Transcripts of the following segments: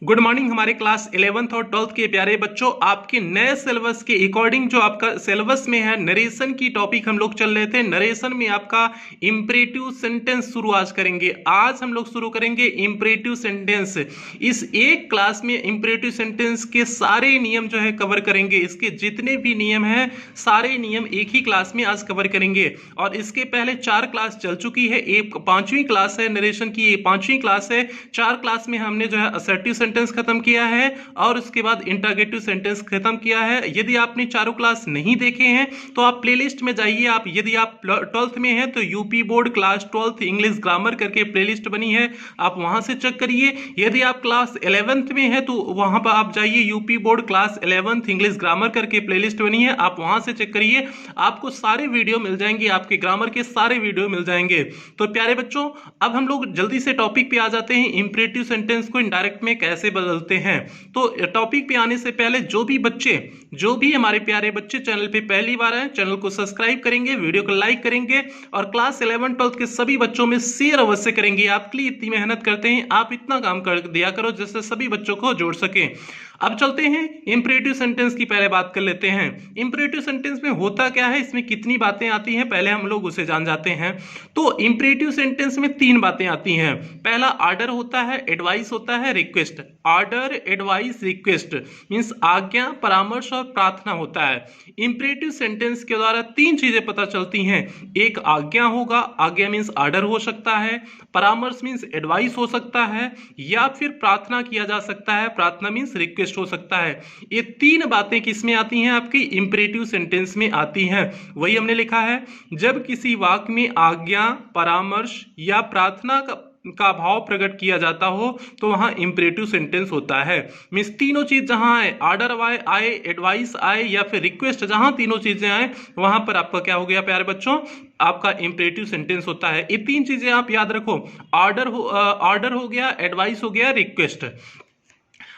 Good morning हमारे class 11th और 12th के प्यारे बच्चों। आपके नए सिलेबस के अकॉर्डिंग जो आपका सिलेबस में है नरेशन की टॉपिक हम लोग चल रहे थे। नरेशन में आपका इंपरेटिव सेंटेंस शुरू आज करेंगे। आज हम लोग शुरू करेंगे इंपरेटिव सेंटेंस। इस एक क्लास में इंपरेटिव सेंटेंस के सारे नियम जो है कवर करेंगे। इसके जितने भी नियम हैं सारे नियम एक ही क्लास में आज कवर करेंगे। और इसके पहले 4 क्लास चल चुकी है। एक 5वीं क्लास है नरेशन की, ये 5वीं क्लास है। 4 क्लास में हमने जो है असर्टिव सेंटेंस खत्म किया है और उसके बाद इंटरगेटिव सेंटेंस खत्म किया है। यदि आपने चारों क्लास नहीं देखे हैं तो आप प्लेलिस्ट में जाइए। आप यदि आप 12th में हैं तो UP board class 12th English grammar करके प्लेलिस्ट बनी है, आप वहां से चेक करिए। यदि आप क्लास 11th में हैं तो वहां पर आप जाइए, UP board class 11th English grammar करके प्लेलिस्ट बनी है, आप वहां से चेक करिए। आपको सारे वीडियो मिल जाएंगे, आपके ग्रामर के सारे वीडियो मिल जाएंगे। तो प्यारे बच्चों, अब हम लोग जल्दी से टॉपिक पे आ जाते हैं, इंपरेटिव सेंटेंस को इनडायरेक्ट में कैसे बदलते हैं। तो टॉपिक पे आने से पहले जो भी हमारे प्यारे बच्चे चैनल पे पहली बार आए, चैनल को सब्सक्राइब करेंगे, वीडियो को लाइक करेंगे और क्लास 11 12 के सभी बच्चों में शेयर अवश्य करेंगे। आपके लिए इतनी मेहनत करते हैं, आप इतना काम कर दिया करो जिससे सभी बच्चों को जोड़ सके। अब चलते हैं इंपरेटिव सेंटेंस की पहले बात कर लेते हैं। इंपरेटिव सेंटेंस में होता क्या है, इसमें कितनी बातें आती हैं, पहले हम लोग उसे जान जाते हैं। तो इंपरेटिव सेंटेंस में 3 बातें आती हैं। पहला आर्डर होता है, एडवाइस होता है, request. Order, advice, request means आज्ञा, परामर्श और प्रार्थना होता है। इंपरेटिव सेंटेंस के द्वारा 3 चीजें पता चलती हैं। एक आज्ञा होगा, आज्ञा मींस आर्डर हो सकता है, परामर्श मींस एडवाइस हो सकता है, या फिर प्रार्थना किया जा सकता है, प्रार्थना मींस रिक्वेस्ट हो सकता है। ये 3 बातें किसमें आती हैं, आपकी इंपरेटिव सेंटेंस में आती हैं। वही हमने लिखा है, जब किसी वाक्य में आज्ञा, परामर्श या प्रार्थना का भाव प्रकट किया जाता हो तो वहां इंपरेटिव सेंटेंस होता है। मींस तीनों चीज जहां आए, आर्डर आए, एडवाइस आए या फिर रिक्वेस्ट, जहां तीनों चीजें आए वहां पर आपका क्या हो गया प्यारे बच्चों, आपका इंपरेटिव सेंटेंस होता है। ये 3 चीजें आप याद रखो, आर्डर हो गया, एडवाइस हो गया, रिक्वेस्ट।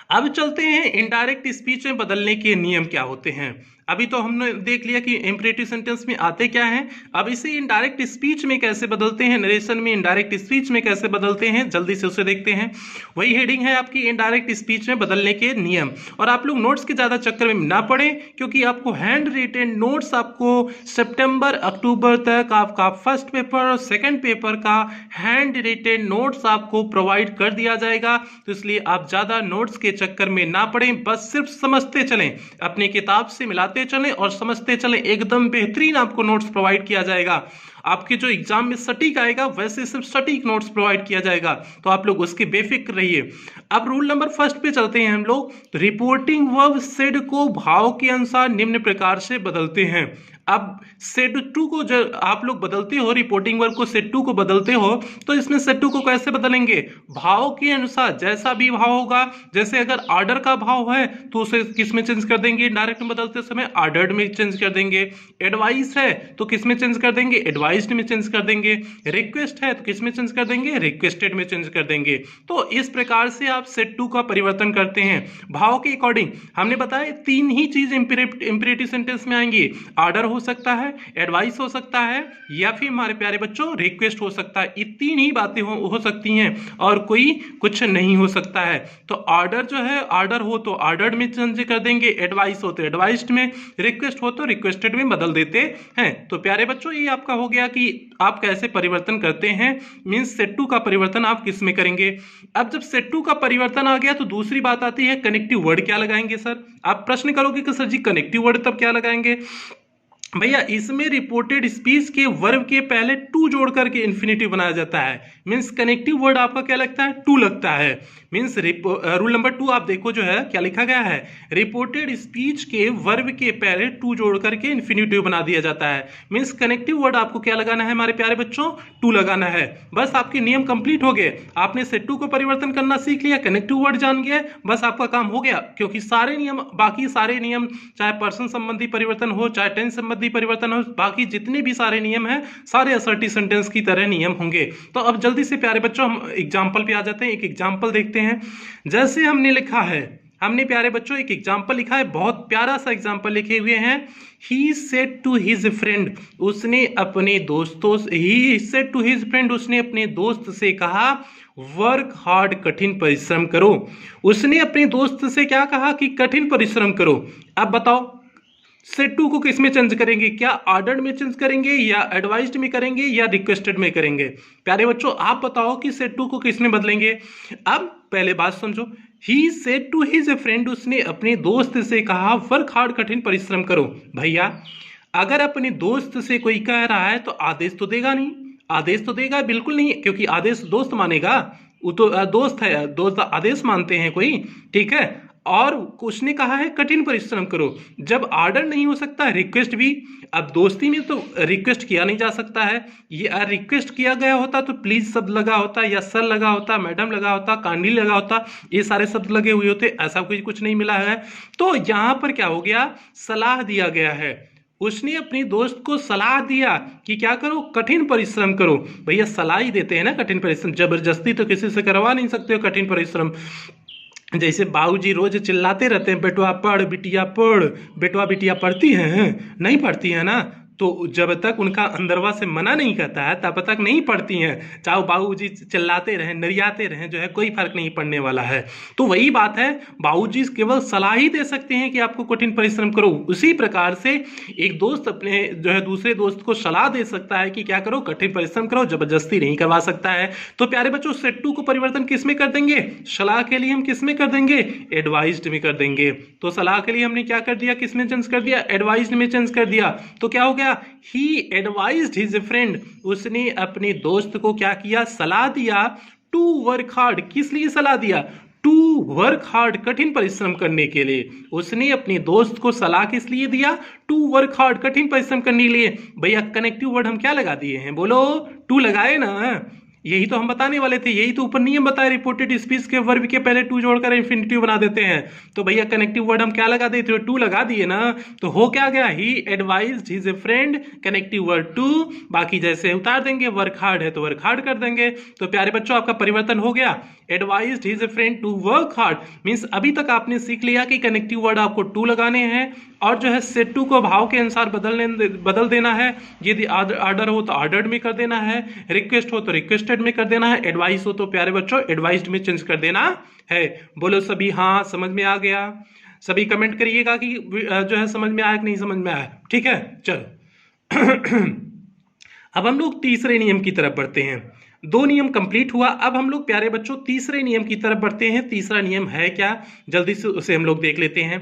अब चलते हैं इनडायरेक्ट स्पीच में बदलने के नियम क्या होते हैं। अभी तो हमने देख लिया कि इंपरेटिव सेंटेंस में आते क्या हैं, अब इसे इनडायरेक्ट स्पीच में कैसे बदलते हैं, नरेशन में इनडायरेक्ट स्पीच में कैसे बदलते हैं, जल्दी से उसे देखते हैं। वही हेडिंग है आपकी इनडायरेक्ट स्पीच में बदलने के नियम। और आप लोग नोट्स के ज्यादा चक्कर में ना पड़े, क्योंकि आपको हैंड रिटेन नोट्स आपको सितंबर अक्टूबर तक आपका फर्स्ट पेपर और सेकेंड पेपर का हैंड रिटेन नोट्स आपको प्रोवाइड कर दिया जाएगा। तो इसलिए आप ज्यादा नोट्स के चक्कर में ना पड़े, बस सिर्फ समझते चलें, अपनी किताब से मिलाते चलें और समझते चलें। एकदम बेहतरीन आपको नोट्स प्रोवाइड किया जाएगा। आपके जो एग्जाम में सटीक आएगा वैसे सिर्फ सटीक नोट्स प्रोवाइड किया जाएगा, तो आप लोग उसके बेफिक्र रहिए। अब रूल नंबर 1 पे चलते हैं हम लोग। रिपोर्टिंग वर्ब सेड को भाव के अनुसार निम्न प्रकार से बदलते हैं। अब सेड टू को जब आप लोग बदलते हो, रिपोर्टिंग वर्ब को सेड टू को बदलते हो, तो इसमें सेड टू को कैसे बदलेंगे, भाव के अनुसार। जैसा भी भाव होगा, जैसे अगर आर्डर का भाव है तो उसे किस में चेंज कर देंगे, डायरेक्ट में बदलते समय आर्डर्ड में चेंज कर देंगे। एडवाइस है तो किस में चेंज कर देंगे, एडवाइस्ड में चेंज कर देंगे। रिक्वेस्ट है तो किस में चेंज कर देंगे, रिक्वेस्टेड में चेंज कर देंगे। तो इस प्रकार से आप सेड टू का परिवर्तन करते हैं भाव के अकॉर्डिंग। हमने बताया 3 ही चीज इंपरेटिव सेंटेंस में आएंगी, आर्डर हो सकता है, एडवाइस हो सकता है, या फिर हमारे प्यारे बच्चों रिक्वेस्ट हो सकता है। ये 3 ही बातें हो सकती हैं और कोई कुछ नहीं हो सकता है। तो आर्डर जो है, आर्डर हो तो आर्डर्ड में चेंज कर देंगे, एडवाइस हो तो एडवाइस्ड में, रिक्वेस्ट हो तो रिक्वेस्टेड में बदल देते हैं। तो प्यारे बच्चों, ये आपका हो गया कि आप कैसे परिवर्तन करते हैं, मींस सेट टू का परिवर्तन आप किस में करेंगे। अब जब सेट टू का परिवर्तन आ गया तो दूसरी बात आती है कनेक्टिव वर्ड क्या लगाएंगे। सर आप प्रश्न करोगे कि सर जी कनेक्टिव वर्ड तब क्या लगाएंगे। भैया इसमें रिपोर्टेड स्पीच के वर्ब के पहले टू जोड़ करके इन्फिनेटिव बनाया जाता है। मींस कनेक्टिव वर्ड आपका क्या लगता है, टू लगता है। मींस रूल नंबर 2 आप देखो जो है क्या लिखा गया है, रिपोर्टेड स्पीच के वर्ब के पहले टू जोड़ करके इन्फिनेटिव बना दिया जाता है। मींस कनेक्टिव वर्ड आपको क्या लगाना है हमारे प्यारे बच्चों, टू लगाना है। बस आपके नियम कंप्लीट हो गए, आपने सेट टू को परिवर्तन करना सीख लिया, कनेक्टिव वर्ड जान गया, बस आपका काम हो गया। क्योंकि सारे नियम, बाकी सारे नियम, चाहे पर्सन संबंधी परिवर्तन हो, चाहे टेंस संबंधी परिवर्तन हो, बाकी जितने भी सारे नियम हैं सारे असर्टिव सेंटेंस की तरह नियम होंगे। तो अब जल्दी से प्यारे बच्चों हम एग्जाम्पल पे आ जाते हैं। एक एग्जाम्पल देखते हैं। जैसे हमने लिखा है, हमने प्यारे बच्चों एक एग्जाम्पल लिखा है, बहुत प्यारा सा एग्जाम्पल लिखे हुए हैं। He said to his friend, उसने अपने दोस्तों, he said to his friend, उसने अपने दोस्त से कहा, वर्क हार्ड, कठिन परिश्रम करो। उसने अपने दोस्त से क्या कहा कि कठिन परिश्रम करो। अब बताओ सेट टू को किस में चेंज करेंगे? क्या ऑर्डर्ड में चेंज करेंगे या एडवाइज्ड में करेंगे या रिक्वेस्टेड में करेंगे? प्यारे बच्चों आप बताओ कि सेट टू को किस में बदलेंगे। अब पहले बात समझो, he said to his friend, उसने अपने दोस्त से कहा वर्क हार्ड, कठिन परिश्रम करो। भैया अगर अपने दोस्त से कोई कह रहा है तो आदेश तो देगा नहीं, आदेश तो देगा बिल्कुल नहीं, क्योंकि आदेश दोस्त मानेगा, वो तो दोस्त है, दोस्त आदेश मानते हैं कोई, ठीक है। और उसने कहा है कठिन परिश्रम करो, जब ऑर्डर नहीं हो सकता रिक्वेस्ट भी। अब दोस्ती में तो रिक्वेस्ट किया नहीं जा सकता है, ये रिक्वेस्ट किया गया होता तो प्लीज शब्द लगा होता, या सर लगा होता, मैडम लगा होता, काइंडली लगा होता, ये सारे शब्द लगे हुए होते, ऐसा कुछ नहीं मिला है। तो यहां पर क्या हो गया, सलाह दिया गया है। उसने अपने दोस्त को सलाह दिया कि क्या करो, कठिन परिश्रम करो। भैया सलाह ही देते हैं ना कठिन परिश्रम, जबरदस्ती तो किसी से करवा नहीं सकते हो कठिन परिश्रम। जैसे बाबूजी रोज चिल्लाते रहते हैं बेटवा पढ़ बिटिया पढ़, बेटवा बिटिया पढ़ती हैं, नहीं पढ़ती है ना, तो जब तक उनका अंदरवा से मना नहीं करता है तब तक नहीं पढ़ती हैं, चाहे बाबूजी चिल्लाते रहें, नरियाते रहें, जो है कोई फर्क नहीं पड़ने वाला है। तो वही बात है, बाबूजी केवल सलाह ही दे सकते हैं कि आपको कठिन परिश्रम करो। उसी प्रकार से एक दोस्त अपने जो है दूसरे दोस्त को सलाह दे सकता है कि क्या करो, कठिन परिश्रम करो, जबरदस्ती नहीं करवा सकता है। तो प्यारे बच्चों सेट टू को परिवर्तन किस में कर देंगे, सलाह के लिए हम किस में कर देंगे, एडवाइज्ड में कर देंगे। तो सलाह के लिए हमने क्या कर दिया, किस में चेंज कर दिया, एडवाइज्ड में चेंज कर दिया। तो क्या हो गया, ही एडवाइज्ड हिज फ्रेंड, उसने अपने दोस्त को क्या किया, सलाह दिया, टू वर्क हार्ड, किस लिए सलाह दिया, टू वर्क हार्ड, कठिन परिश्रम करने के लिए। उसने अपने दोस्त को सलाह किस लिए दिया, टू वर्क हार्ड, कठिन परिश्रम करने के लिए। भैया कनेक्टिव वर्ड हम क्या लगा दिए हैं, बोलो, टू लगाए ना, यही तो हम बताने वाले थे, यही तो ऊपर नियम बताया, रिपोर्टेड स्पीच के वर्ब के पहले टू जोड़कर इंफिनिटिव बना देते हैं। तो भैया कनेक्टिव वर्ड हम क्या लगा देते हो, टू लगा दिए ना, तो हो क्या गया, he advised his friend, connective word to, बाकी जैसे उतार देंगे, वर्क हार्ड है तो वर्क हार्ड कर देंगे। तो प्यारे बच्चों आपका परिवर्तन हो गया, advised his friend to work hard, means अभी तक आपने सीख लिया कि कनेक्टिव वर्ड आपको टू लगाने हैं, और जो है सेट टू को भाव के अनुसार बदल देना है। यदि ऑर्डर हो तो ऑर्डर्ड में कर देना है, रिक्वेस्ट हो तो रिक्वेस्टेड में कर देना है, एडवाइस हो तो प्यारे बच्चों एडवाइस्ड में चेंज कर देना है। बोलो सभी हाँ समझ में आ गया, सभी कमेंट करिएगा कि जो है समझ में आया कि नहीं समझ में आया, ठीक है। चलो अब हम लोग तीसरे नियम की तरफ बढ़ते हैं। दो नियम कंप्लीट हुआ, अब हम लोग प्यारे बच्चों तीसरे नियम की तरफ बढ़ते हैं। तीसरा नियम है क्या, जल्दी से उसे हम लोग देख लेते हैं।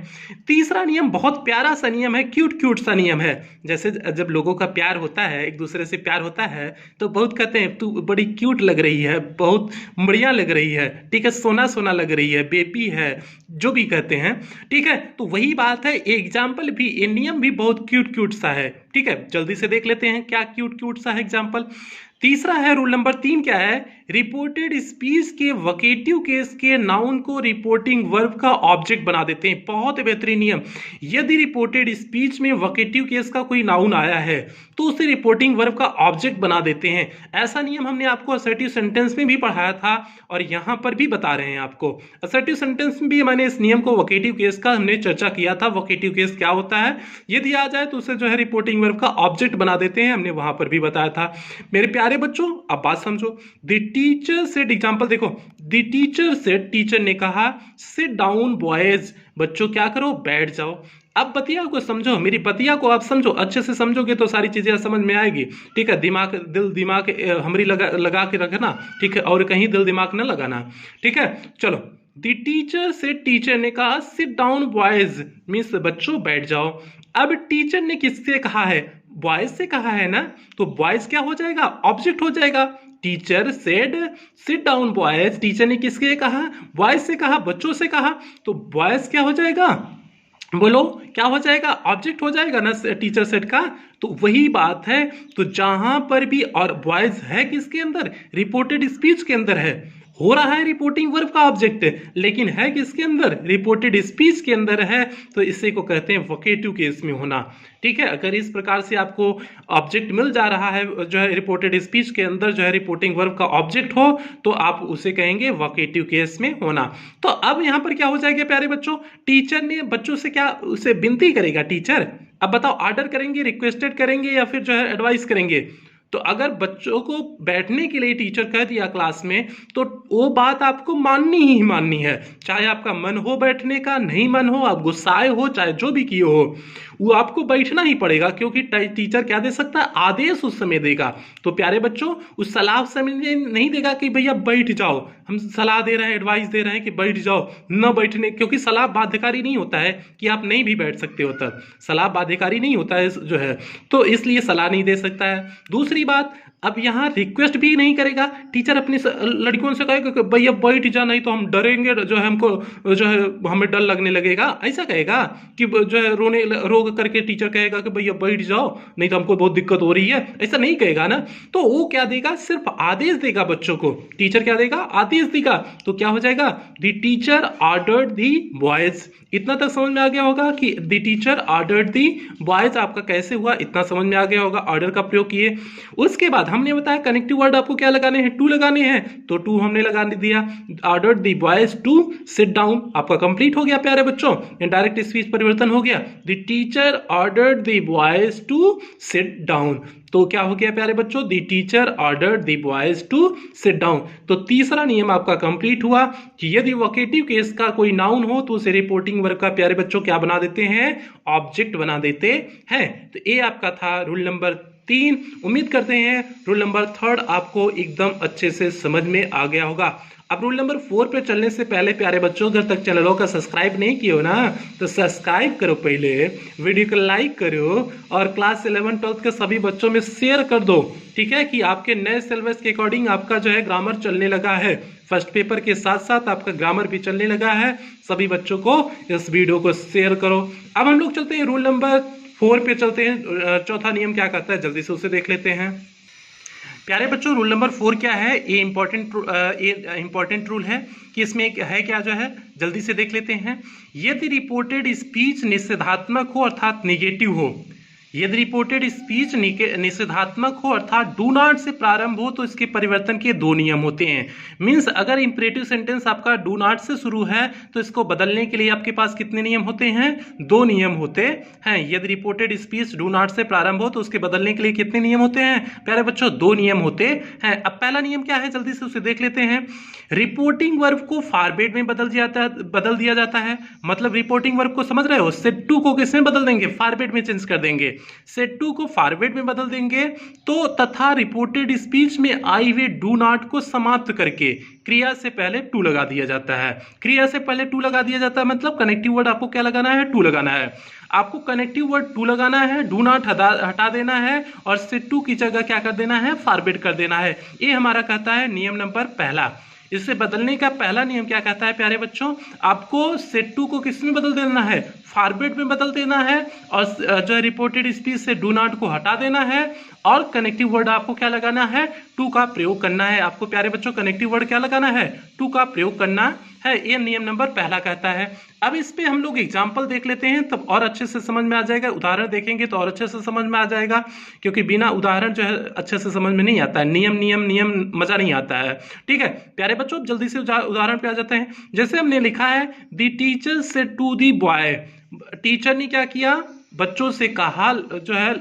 तीसरा नियम बहुत प्यारा सा नियम है, क्यूट क्यूट सा नियम है। जैसे जब लोगों का प्यार होता है, एक दूसरे से प्यार होता है तो बहुत कहते हैं तू बड़ी क्यूट लग रही है, बहुत बढ़िया लग रही है, ठीक है, सोना सोना लग रही है, बेबी है, जो भी कहते हैं, ठीक है। तो वही बात है, एग्जाम्पल भी, ये नियम भी बहुत क्यूट क्यूट सा है, ठीक है। जल्दी से देख लेते हैं क्या क्यूट क्यूट सा है एग्जाम्पल। तीसरा है रूल नंबर 3, क्या है, रिपोर्टेड स्पीच के वकेटिव केस के नाउन को रिपोर्टिंग वर्ब का ऑब्जेक्ट बना देते हैं। बहुत बेहतरीन नियम, यदि रिपोर्टेड स्पीच में वकेटिव केस का कोई नाउन आया है तो उसे रिपोर्टिंग वर्ब का ऑब्जेक्ट बना देते हैं। ऐसा नियम हमने आपको असर्टिव सेंटेंस में भी पढ़ाया था और यहां पर भी बता रहे हैं आपको। असर्टिव सेंटेंस में भी मैंने इस नियम को वकेटिव केस का हमने चर्चा किया था, वकेटिव केस क्या होता है, यदि आ जाए तो उसे जो है रिपोर्टिंग वर्ब का ऑब्जेक्ट बना देते हैं, हमने वहां पर भी बताया था। मेरे प्यारे बच्चों अब बात समझो, द टीचर सेड, एग्जांपल देखो, द टीचर सेड, टीचर ने कहा, सिट डाउन बॉयज, बच्चों क्या करो, बैठ जाओ। अब बतिया को समझो, मेरी बतिया को आप समझो, अच्छे से समझोगे तो सारी चीजें समझ में आएगी, ठीक है। दिमाग दिल दिमाग हमरी लगा के रखना, ठीक है, और कहीं दिल दिमाग न लगाना, ठीक है। चलो, द टीचर सेड, टीचर ने कहा, सिट डाउन बॉयज, मीन्स बच्चों बैठ जाओ। अब टीचर ने किससे कहा है, बॉयज से कहा है ना, तो बॉयज क्या हो जाएगा, ऑब्जेक्ट हो जाएगा। Teacher said sit down boys, teacher ने किसके कहा, बॉयज से कहा, बच्चों से कहा, तो बॉयज क्या हो जाएगा, बोलो क्या हो जाएगा, ऑब्जेक्ट हो जाएगा ना टीचर सेट का। तो वही बात है, तो जहां पर भी, और बॉयज है किसके अंदर, रिपोर्टेड स्पीच के अंदर है, हो रहा है रिपोर्टिंग वर्ब का ऑब्जेक्ट, लेकिन है किसके अंदर, रिपोर्टेड स्पीच के अंदर है, तो इसे को कहते हैं वोकेटिव केस में होना, ठीक है। अगर इस प्रकार से आपको ऑब्जेक्ट मिल जा रहा है जो है रिपोर्टेड स्पीच के अंदर जो है रिपोर्टिंग वर्ब का ऑब्जेक्ट हो, तो आप उसे कहेंगे वोकेटिव केस में होना। तो अब यहां पर क्या हो जाएगा प्यारे बच्चों, टीचर ने बच्चों से क्या उसे विनती करेगा, टीचर, अब बताओ ऑर्डर करेंगे, रिक्वेस्टेड करेंगे या फिर जो है एडवाइस करेंगे, तो अगर बच्चों को बैठने के लिए टीचर कह दिया क्लास में, तो वो बात आपको माननी ही माननी है, चाहे आपका मन हो बैठने का, नहीं मन हो, आप गुस्साए हो, चाहे जो भी किए हो, वो आपको बैठना ही पड़ेगा, क्योंकि टीचर क्या दे सकता है, आदेश उस समय देगा। तो प्यारे बच्चों, उस सलाह उस समय नहीं देगा कि भैया बैठ जाओ, हम सलाह दे रहे हैं, एडवाइस दे रहे हैं कि बैठ जाओ, न बैठने, क्योंकि सलाह बाध्यकारी नहीं होता है कि आप नहीं भी बैठ सकते हो, तब सलाह बाध्यकारी नहीं होता है जो है, तो इसलिए सलाह नहीं दे सकता है। दूसरी बात, अब यहाँ रिक्वेस्ट भी नहीं करेगा टीचर अपनी लड़कियों से, कहेगा कि भैया बैठ जा, नहीं तो हम डरेंगे, जो है हमको जो है हमें डर लगने लगेगा, ऐसा कहेगा कि जो है रो करके टीचर कहेगा कि भैया बैठ जाओ, नहीं तो हमको बहुत दिक्कत हो रही है, ऐसा नहीं कहेगा ना। तो वो क्या देगा, सिर्फ आदेश देगा बच्चों को, टीचर क्या देगा, आदेश देगा। तो क्या हो जाएगा, the teacher ordered the boys. इतना तक समझ में आ गया होगा कि the teacher ordered the boys आपका कैसे हुआ, इतना समझ में आ गया होगा, ऑर्डर का प्रयोग किए। उसके बाद हमने बताया कनेक्टिव वर्ड आपको क्या लगाने हैं, टू लगाने हैं, तो टू हमने लगा दिया, ordered the boys to sit down, आपका कंप्लीट हो गया प्यारे बच्चों, डायरेक्ट स्पीच परिवर्तन हो गया, the teacher ordered the boys to sit down. तो क्या हो गया प्यारे बच्चों, the teacher ordered the boys to sit down. तो तीसरा नियम आपका कंप्लीट हुआ कि यदि वोकेटिव केस का कोई नाउन हो तो उसे रिपोर्टिंग वर्ब का प्यारे बच्चों क्या बना देते हैं, ऑब्जेक्ट बना देते हैं। तो ये आपका था रूल नंबर 3। उम्मीद करते हैं रूल नंबर 3 आपको एकदम अच्छे से समझ में आ गया होगा। अब रूल नंबर 4 पे चलने से पहले प्यारे बच्चों, अगर तक चैनलों का सब्सक्राइब नहीं किया हो ना, तो सब्सक्राइब करो, पहले वीडियो को लाइक करो और क्लास 11 12 के सभी बच्चों में शेयर कर दो, ठीक है, कि आपके नए सिलेबस के अकॉर्डिंग आपका जो है ग्रामर चलने लगा है, फर्स्ट पेपर के साथ साथ आपका ग्रामर भी चलने लगा है। सभी बच्चों को इस वीडियो को शेयर करो। अब हम लोग चलते हैं रूल नंबर 4 पे चलते हैं। चौथा नियम क्या कहता है, जल्दी से उसे देख लेते हैं। प्यारे बच्चों, रूल नंबर 4 क्या है, ये इंपॉर्टेंट रूल है कि इसमें है क्या जो है, जल्दी से देख लेते हैं। यदि रिपोर्टेड स्पीच निषेधात्मक हो अर्थात निगेटिव हो, यदि रिपोर्टेड स्पीच निषेधात्मक हो अर्थात डू नॉट से प्रारंभ हो, तो इसके परिवर्तन के 2 नियम होते हैं। मीन्स अगर इंपरेटिव सेंटेंस आपका डू नॉट से शुरू है तो इसको बदलने के लिए आपके पास कितने नियम होते हैं, 2 नियम होते हैं। यदि रिपोर्टेड स्पीच डू नॉट से प्रारंभ हो तो उसके बदलने के लिए कितने नियम होते हैं प्यारे बच्चों, 2 नियम होते हैं। अब पहला नियम क्या है, जल्दी से उसे देख लेते हैं। रिपोर्टिंग वर्ब को फॉरवर्ड में बदल दिया जाता है। मतलब रिपोर्टिंग वर्ब को समझ रहे हो, सेट टू को किसमें बदल देंगे, फॉरवर्ड में चेंज कर देंगे, सेट टू को फॉरवर्ड में बदल देंगे। तो तथा रिपोर्टेड स्पीच में आई हुए डू नॉट को समाप्त करके क्रिया से पहले टू लगा दिया जाता है। क्रिया से पहले टू लगा दिया जाता है, मतलब कनेक्टिव वर्ड आपको क्या लगाना है, टू लगाना है। आपको कनेक्टिव वर्ड टू लगाना है, डू नॉट हटा देना है और सेट टू की जगह क्या कर देना है, फॉरवर्ड कर देना है। ये हमारा कहता है नियम नंबर पहला। इससे बदलने का पहला नियम क्या कहता है प्यारे बच्चों, आपको सेट टू को किस में बदल देना है, फॉरवर्ड में बदल देना है, और जो रिपोर्टेड स्पीच से डू नॉट को हटा देना है और कनेक्टिव वर्ड आपको क्या लगाना है, टू का प्रयोग करना है। आपको प्यारे बच्चों कनेक्टिव वर्ड क्या लगाना है, टू का प्रयोग करना है। ये नियम नंबर पहला कहता है। अब इस पे हम लोग एग्जाम्पल देख लेते हैं, तब और अच्छे से समझ में आ जाएगा। उदाहरण देखेंगे तो और अच्छे से समझ में आ जाएगा, क्योंकि बिना उदाहरण जो है अच्छे से समझ में नहीं आता है, नियम मजा नहीं आता है। ठीक है प्यारे बच्चों, जल्दी से उदाहरण पे आ जाते हैं। जैसे हमने लिखा है, the teacher said to the boy, teacher ने क्या किया, बच्चों से कहा, जो है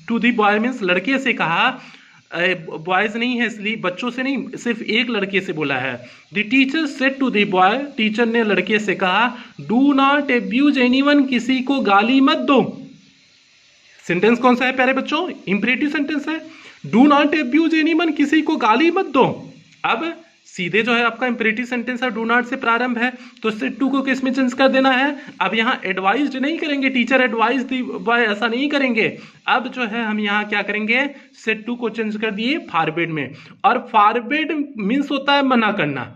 टू द बॉय मीन्स लड़के से कहा, बॉयज नहीं है इसलिए बच्चों से नहीं, सिर्फ एक लड़के से बोला है। The teacher said to the boy, teacher ने लड़के से कहा, डू नॉट एब्यूज एनीवन, किसी को गाली मत दो। सेंटेंस कौन सा है प्यारे बच्चों, इंपरेटिव सेंटेंस है। डू नॉट एब्यूज एनीवन, किसी को गाली मत दो। अब सीधे जो है आपका इंपरेटिव सेंटेंस है, डू नॉट से प्रारंभ है, तो सेड टू को किस में चेंज कर देना है। अब यहाँ एडवाइज्ड नहीं करेंगे, टीचर एडवाइज दी बॉय, ऐसा नहीं करेंगे। अब जो है हम यहाँ क्या करेंगे, सेड टू को चेंज कर दिए फॉरवर्ड में। और फॉरवर्ड मीन्स होता है मना करना।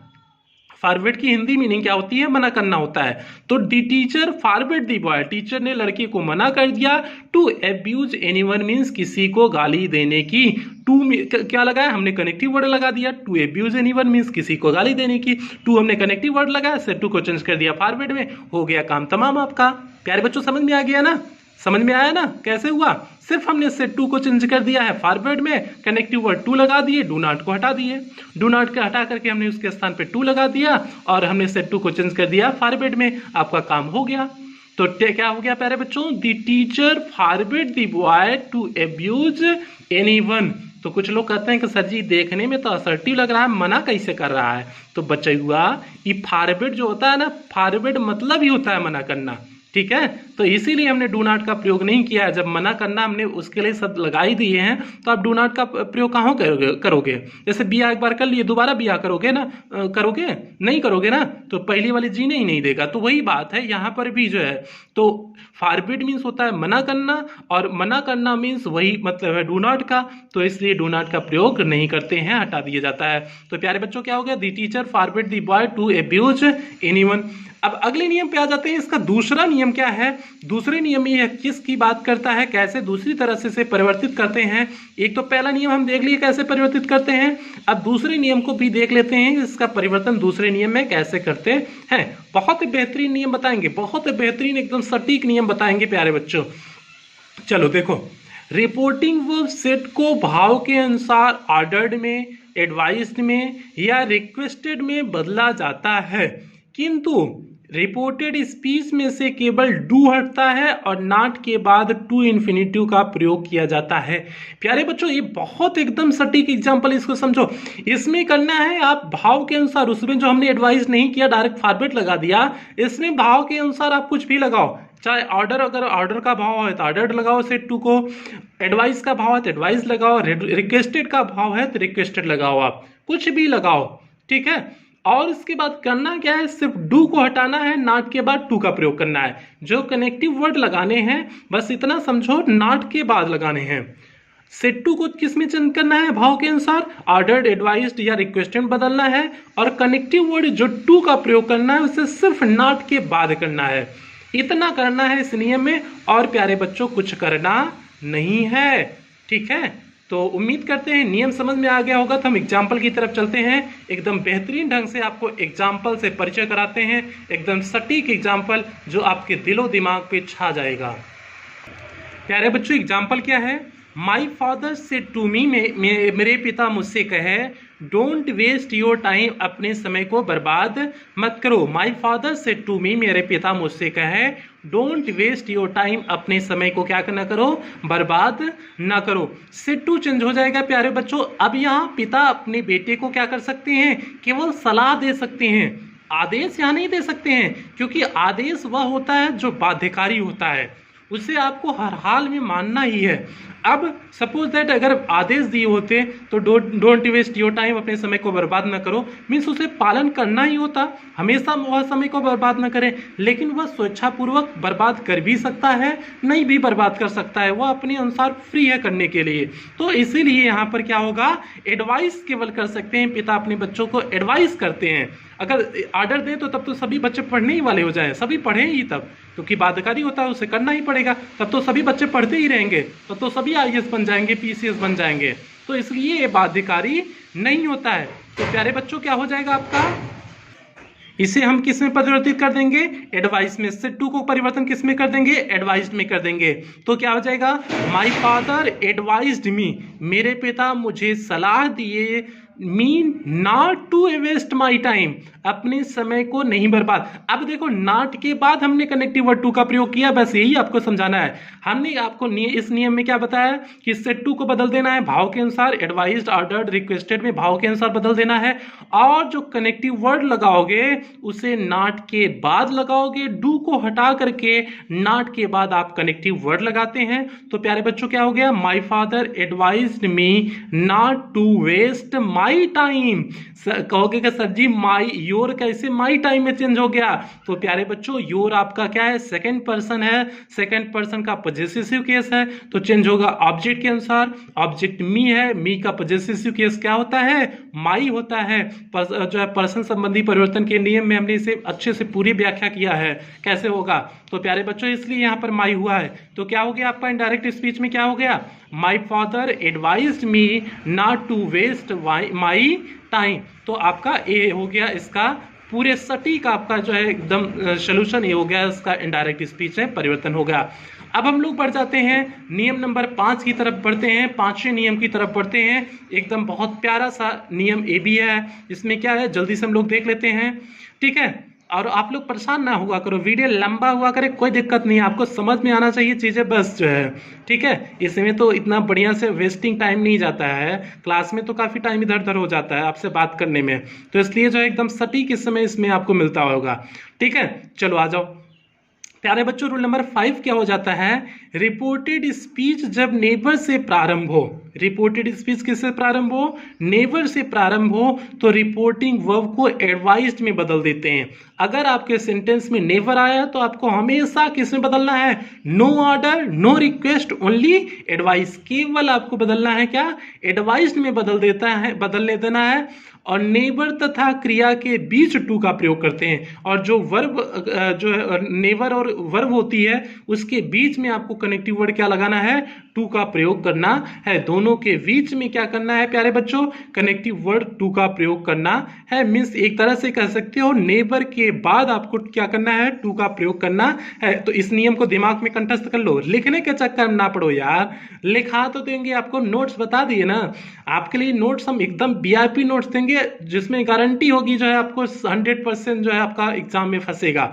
फॉरवर्ड की हिंदी मीनिंग क्या होती है, मना करना होता है। तो the teacher forward the boy, teacher ने लड़के को मना कर दिया। टू एब्यूज एनीवन मीन्स किसी को गाली देने की। टू क्या लगाया हमने, कनेक्टिव वर्ड लगा दिया। टू एब्यूज एनीवन मीन्स किसी को गाली देने की। टू हमने कनेक्टिव वर्ड लगाया, सेड टू को चेंज कर दिया फॉरवर्ड में, हो गया काम तमाम आपका। प्यारे बच्चों समझ में आ गया ना, समझ में आया ना कैसे हुआ, सिर्फ हमने सेड टू को चेंज कर दिया है फॉरवर्ड में, कनेक्टिव वर्ड टू लगा दिए, डू नॉट को हटा दिए, डू नॉट को हटा करके हमने उसके स्थान पे टू लगा दिया और हमने सेड टू को चेंज कर दिया फॉरवर्ड में, आपका काम हो गया। तो क्या हो गया प्यारे बच्चों, the teacher forbid the boy to abuse anyone. तो कुछ लोग कहते हैं कि सर जी देखने में तो असर्टिव लग रहा है, मना कैसे कर रहा है। तो बच्चुआ ये फॉरवर्ड जो होता है ना, फॉरवर्ड मतलब ही होता है मना करना, ठीक है। तो इसीलिए हमने डू नॉट का प्रयोग नहीं किया है। जब मना करना हमने उसके लिए शब्द लगा ही दिए हैं, तो आप डू नॉट का प्रयोग कहाँ करोगे। जैसे बिया एक बार कर लिए, दोबारा बिया करोगे ना, करोगे नहीं करोगे ना, तो पहली वाली जीने ही नहीं देगा। तो वही बात है यहाँ पर भी जो है, तो फॉरबिड मीन्स होता है मना करना, और मना करना मीन्स वही मतलब है डू नॉट का, तो इसलिए डू नॉट का प्रयोग नहीं करते हैं, हटा दिया जाता है। तो प्यारे बच्चों क्या हो गया, the teacher forbid the boy to abuse anyone. अब अगले नियम पे आ जाते हैं। इसका दूसरा नियम क्या है, दूसरे नियम में यह किसकी बात करता है, कैसे दूसरी तरह से इसे परिवर्तित करते हैं। एक तो पहला नियम हम देख लिए कैसे परिवर्तित करते हैं, अब दूसरे नियम को भी देख लेते हैं, इसका परिवर्तन दूसरे नियम में कैसे करते हैं। बहुत ही बेहतरीन नियम बताएंगे, बहुत ही बेहतरीन एकदम सटीक नियम बताएंगे प्यारे बच्चों। चलो देखो, रिपोर्टिंग वर्ब सेट को भाव के अनुसार ऑर्डर्ड में, एडवाइज्ड में या रिक्वेस्टेड में बदला जाता है, किंतु रिपोर्टेड स्पीच में से केवल डू हटता है और नॉट के बाद टू इन्फिनिटिव का प्रयोग किया जाता है। प्यारे बच्चों ये बहुत एकदम सटीक एग्जांपल, इसको समझो। इसमें करना है आप भाव के अनुसार, उसमें जो हमने एडवाइस नहीं किया डायरेक्ट फॉरवर्ड लगा दिया, इसमें भाव के अनुसार आप कुछ भी लगाओ। चाहे ऑर्डर, अगर ऑर्डर का भाव है तो ऑर्डर लगाओ सेट टू को, एडवाइस का भाव है तो एडवाइस लगाओ, रिक्वेस्टेड का भाव है तो रिक्वेस्टेड लगाओ, आप कुछ भी लगाओ, ठीक है। और इसके बाद करना क्या है, सिर्फ डू को हटाना है, नॉट के बाद टू का प्रयोग करना है। जो कनेक्टिव वर्ड लगाने हैं बस इतना समझो, नॉट के बाद लगाने हैं। सेट टू को किस में चेंज करना है, भाव के अनुसार, ऑर्डर्ड, एडवाइज्ड या रिक्वेस्टेड बदलना है, और कनेक्टिव वर्ड जो टू का प्रयोग करना है उसे सिर्फ नॉट के बाद करना है। इतना करना है इस नियम में, और प्यारे बच्चों कुछ करना नहीं है, ठीक है। तो उम्मीद करते हैं नियम समझ में आ गया होगा। तो हम एग्जाम्पल की तरफ चलते हैं, एकदम बेहतरीन ढंग से आपको एग्जाम्पल से परिचय कराते हैं, एकदम सटीक एग्जाम्पल जो आपके दिलो दिमाग पे छा जाएगा। प्यारे बच्चों एग्जाम्पल क्या है, my father said to me, मेरे पिता मुझसे कहे, डोंट वेस्ट योर टाइम, अपने समय को बर्बाद मत करो। My father said to me, मेरे पिता मुझसे कहे, डोंट वेस्ट योर टाइम, अपने समय को क्या करना करो, बर्बाद ना करो। सेड टू चेंज हो जाएगा प्यारे बच्चों। अब यहाँ पिता अपने बेटे को क्या कर सकते हैं, केवल सलाह दे सकते हैं, आदेश यहाँ नहीं दे सकते हैं, क्योंकि आदेश वह होता है जो बाध्यकारी होता है, उसे आपको हर हाल में मानना ही है। अब सपोज दैट अगर आदेश दिए होते तो डोंट वेस्ट योर टाइम, अपने समय को बर्बाद न करो, मीन्स उसे पालन करना ही होता, हमेशा वह समय को बर्बाद न करें। लेकिन वह स्वेच्छापूर्वक बर्बाद कर भी सकता है, नहीं भी बर्बाद कर सकता है, वह अपने अनुसार फ्री है करने के लिए। तो इसीलिए यहाँ पर क्या होगा, एडवाइस केवल कर सकते हैं, पिता अपने बच्चों को एडवाइस करते हैं। अगर ऑर्डर दें तो तब तो सभी बच्चे पढ़ने ही वाले हो जाएं, सभी पढ़ें ही तब, क्योंकि बाध्यकारी होता है, उसे करना ही पड़ेगा, तब तो सभी बच्चे पढ़ते ही रहेंगे, तब तो सभी आईएएस बन जाएंगे, पीसीएस बन जाएंगे। तो इसलिए ये बाध्यकारी नहीं होता है। तो प्यारे बच्चों क्या हो जाएगा आपका, इसे हम किस में परिवर्तित कर देंगे, एडवाइस में। सेड टू को परिवर्तन किस में कर देंगे, एडवाइज्ड में कर देंगे। तो क्या हो जाएगा, माई फादर एडवाइज्ड मी, मेरे पिता मुझे सलाह दिए, me not to waste my time, अपने समय को नहीं बर्बाद। अब देखो नॉट के बाद हमने कनेक्टिव वर्ड टू का प्रयोग किया, बस यही आपको समझाना है। हमने आपको इस नियम में क्या बताया कि सेड टू को बदल देना है भाव के अनुसार, एडवाइज्ड, ऑर्डर्ड, रिक्वेस्टेड में भाव के अनुसार बदल देना है, और जो कनेक्टिव वर्ड लगाओगे उसे नॉट के बाद लगाओगे, डू को हटा करके नॉट के बाद आप कनेक्टिव वर्ड लगाते हैं। तो प्यारे बच्चों क्या हो गया, my father advised me not to waste my time. कहोगे कि सर जी माई, योर कैसे माई टाइम में चेंज हो गया। तो प्यारे बच्चों योर आपका क्या है, सेकंड पर्सन है, सेकंड पर्सन का पॉजेसिव केस है, तो चेंज होगा ऑब्जेक्ट के अनुसार। ऑब्जेक्ट मी है, मी का पॉजेसिव केस क्या होता है, माई होता है। जो है पर्सन संबंधी परिवर्तन के नियम में हमने इसे अच्छे से पूरी व्याख्या किया है कैसे होगा। तो प्यारे बच्चों इसलिए यहाँ पर माई हुआ है। तो क्या हो गया आपका इनडायरेक्ट स्पीच में, क्या हो गया, my father advised me not to waste my time. तो आपका ए हो गया इसका पूरे सटीक आपका जो है एकदम सोल्यूशन, ये हो गया इसका इनडायरेक्ट स्पीच में परिवर्तन हो गया। अब हम लोग बढ़ जाते हैं नियम नंबर 5 की तरफ बढ़ते हैं, 5वें नियम की तरफ बढ़ते हैं। एकदम बहुत प्यारा सा नियम ए भी है, इसमें क्या है जल्दी से हम लोग देख लेते हैं, ठीक है। और आप लोग परेशान ना हुआ करो, वीडियो लंबा हुआ करे कोई दिक्कत नहीं है, आपको समझ में आना चाहिए चीज़ें बस जो है, ठीक है। इसमें तो इतना बढ़िया से वेस्टिंग टाइम नहीं जाता है, क्लास में तो काफ़ी टाइम इधर उधर हो जाता है आपसे बात करने में, तो इसलिए जो है एकदम सटीक इस समय इसमें आपको मिलता होगा, ठीक है। चलो आ जाओ प्यारे बच्चों, रूल नंबर 5 क्या हो जाता है, रिपोर्टेड स्पीच जब नेबर से प्रारंभ हो, रिपोर्टेड स्पीच किससे प्रारंभ हो, नेबर से प्रारंभ हो, तो रिपोर्टिंग वर्ब को एडवाइज्ड में बदल देते हैं। अगर आपके सेंटेंस में नेवर आया तो आपको हमेशा किस में बदलना है, no order no request only advice, केवल आपको बदलना है क्या, एडवाइज्ड में बदलने देना है। और नेबर तथा क्रिया के बीच टू का प्रयोग करते हैं, और जो वर्ब जो है नेबर और वर्ब होती है उसके बीच में आपको कनेक्टिव वर्ड क्या लगाना है, टू का प्रयोग करना है। दोनों के बीच में क्या करना है प्यारे बच्चों, कनेक्टिव वर्ड टू का प्रयोग करना है। मीन्स एक तरह से कह सकते हो नेबर के बाद आपको क्या करना है, टू का प्रयोग करना है। तो इस नियम को दिमाग में कंठस्थ कर लो, लिखने के चक्कर में ना पड़ो यार, लिखा तो देंगे आपको, नोट्स बता दिए ना, आपके लिए नोट्स हम एकदम वीआईपी नोट्स देंगे जिसमें गारंटी होगी जो है आपको 100% जो है आपका एग्जाम में फंसेगा,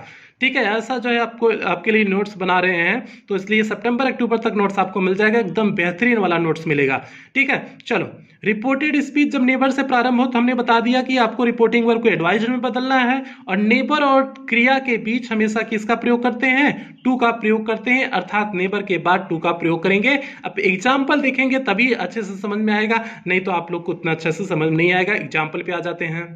ठीक है। ऐसा जो है आपको आपके लिए नोट्स बना रहे हैं, तो इसलिए सितंबर अक्टूबर तक नोट्स आपको मिल जाएगा, एकदम बेहतरीन वाला नोट्स मिलेगा, ठीक है। चलो, रिपोर्टेड स्पीच जब नेबर से प्रारंभ हो तो हमने बता दिया कि आपको रिपोर्टिंग वर्ब को एडवाइजर में बदलना है, और नेबर और क्रिया के बीच हमेशा किसका प्रयोग करते हैं, टू का प्रयोग करते हैं, अर्थात नेबर के बाद टू का प्रयोग करेंगे। अब एग्जाम्पल देखेंगे तभी अच्छे से समझ में आएगा, नहीं तो आप लोग को उतना अच्छे से समझ नहीं आएगा। एग्जाम्पल पे आ जाते हैं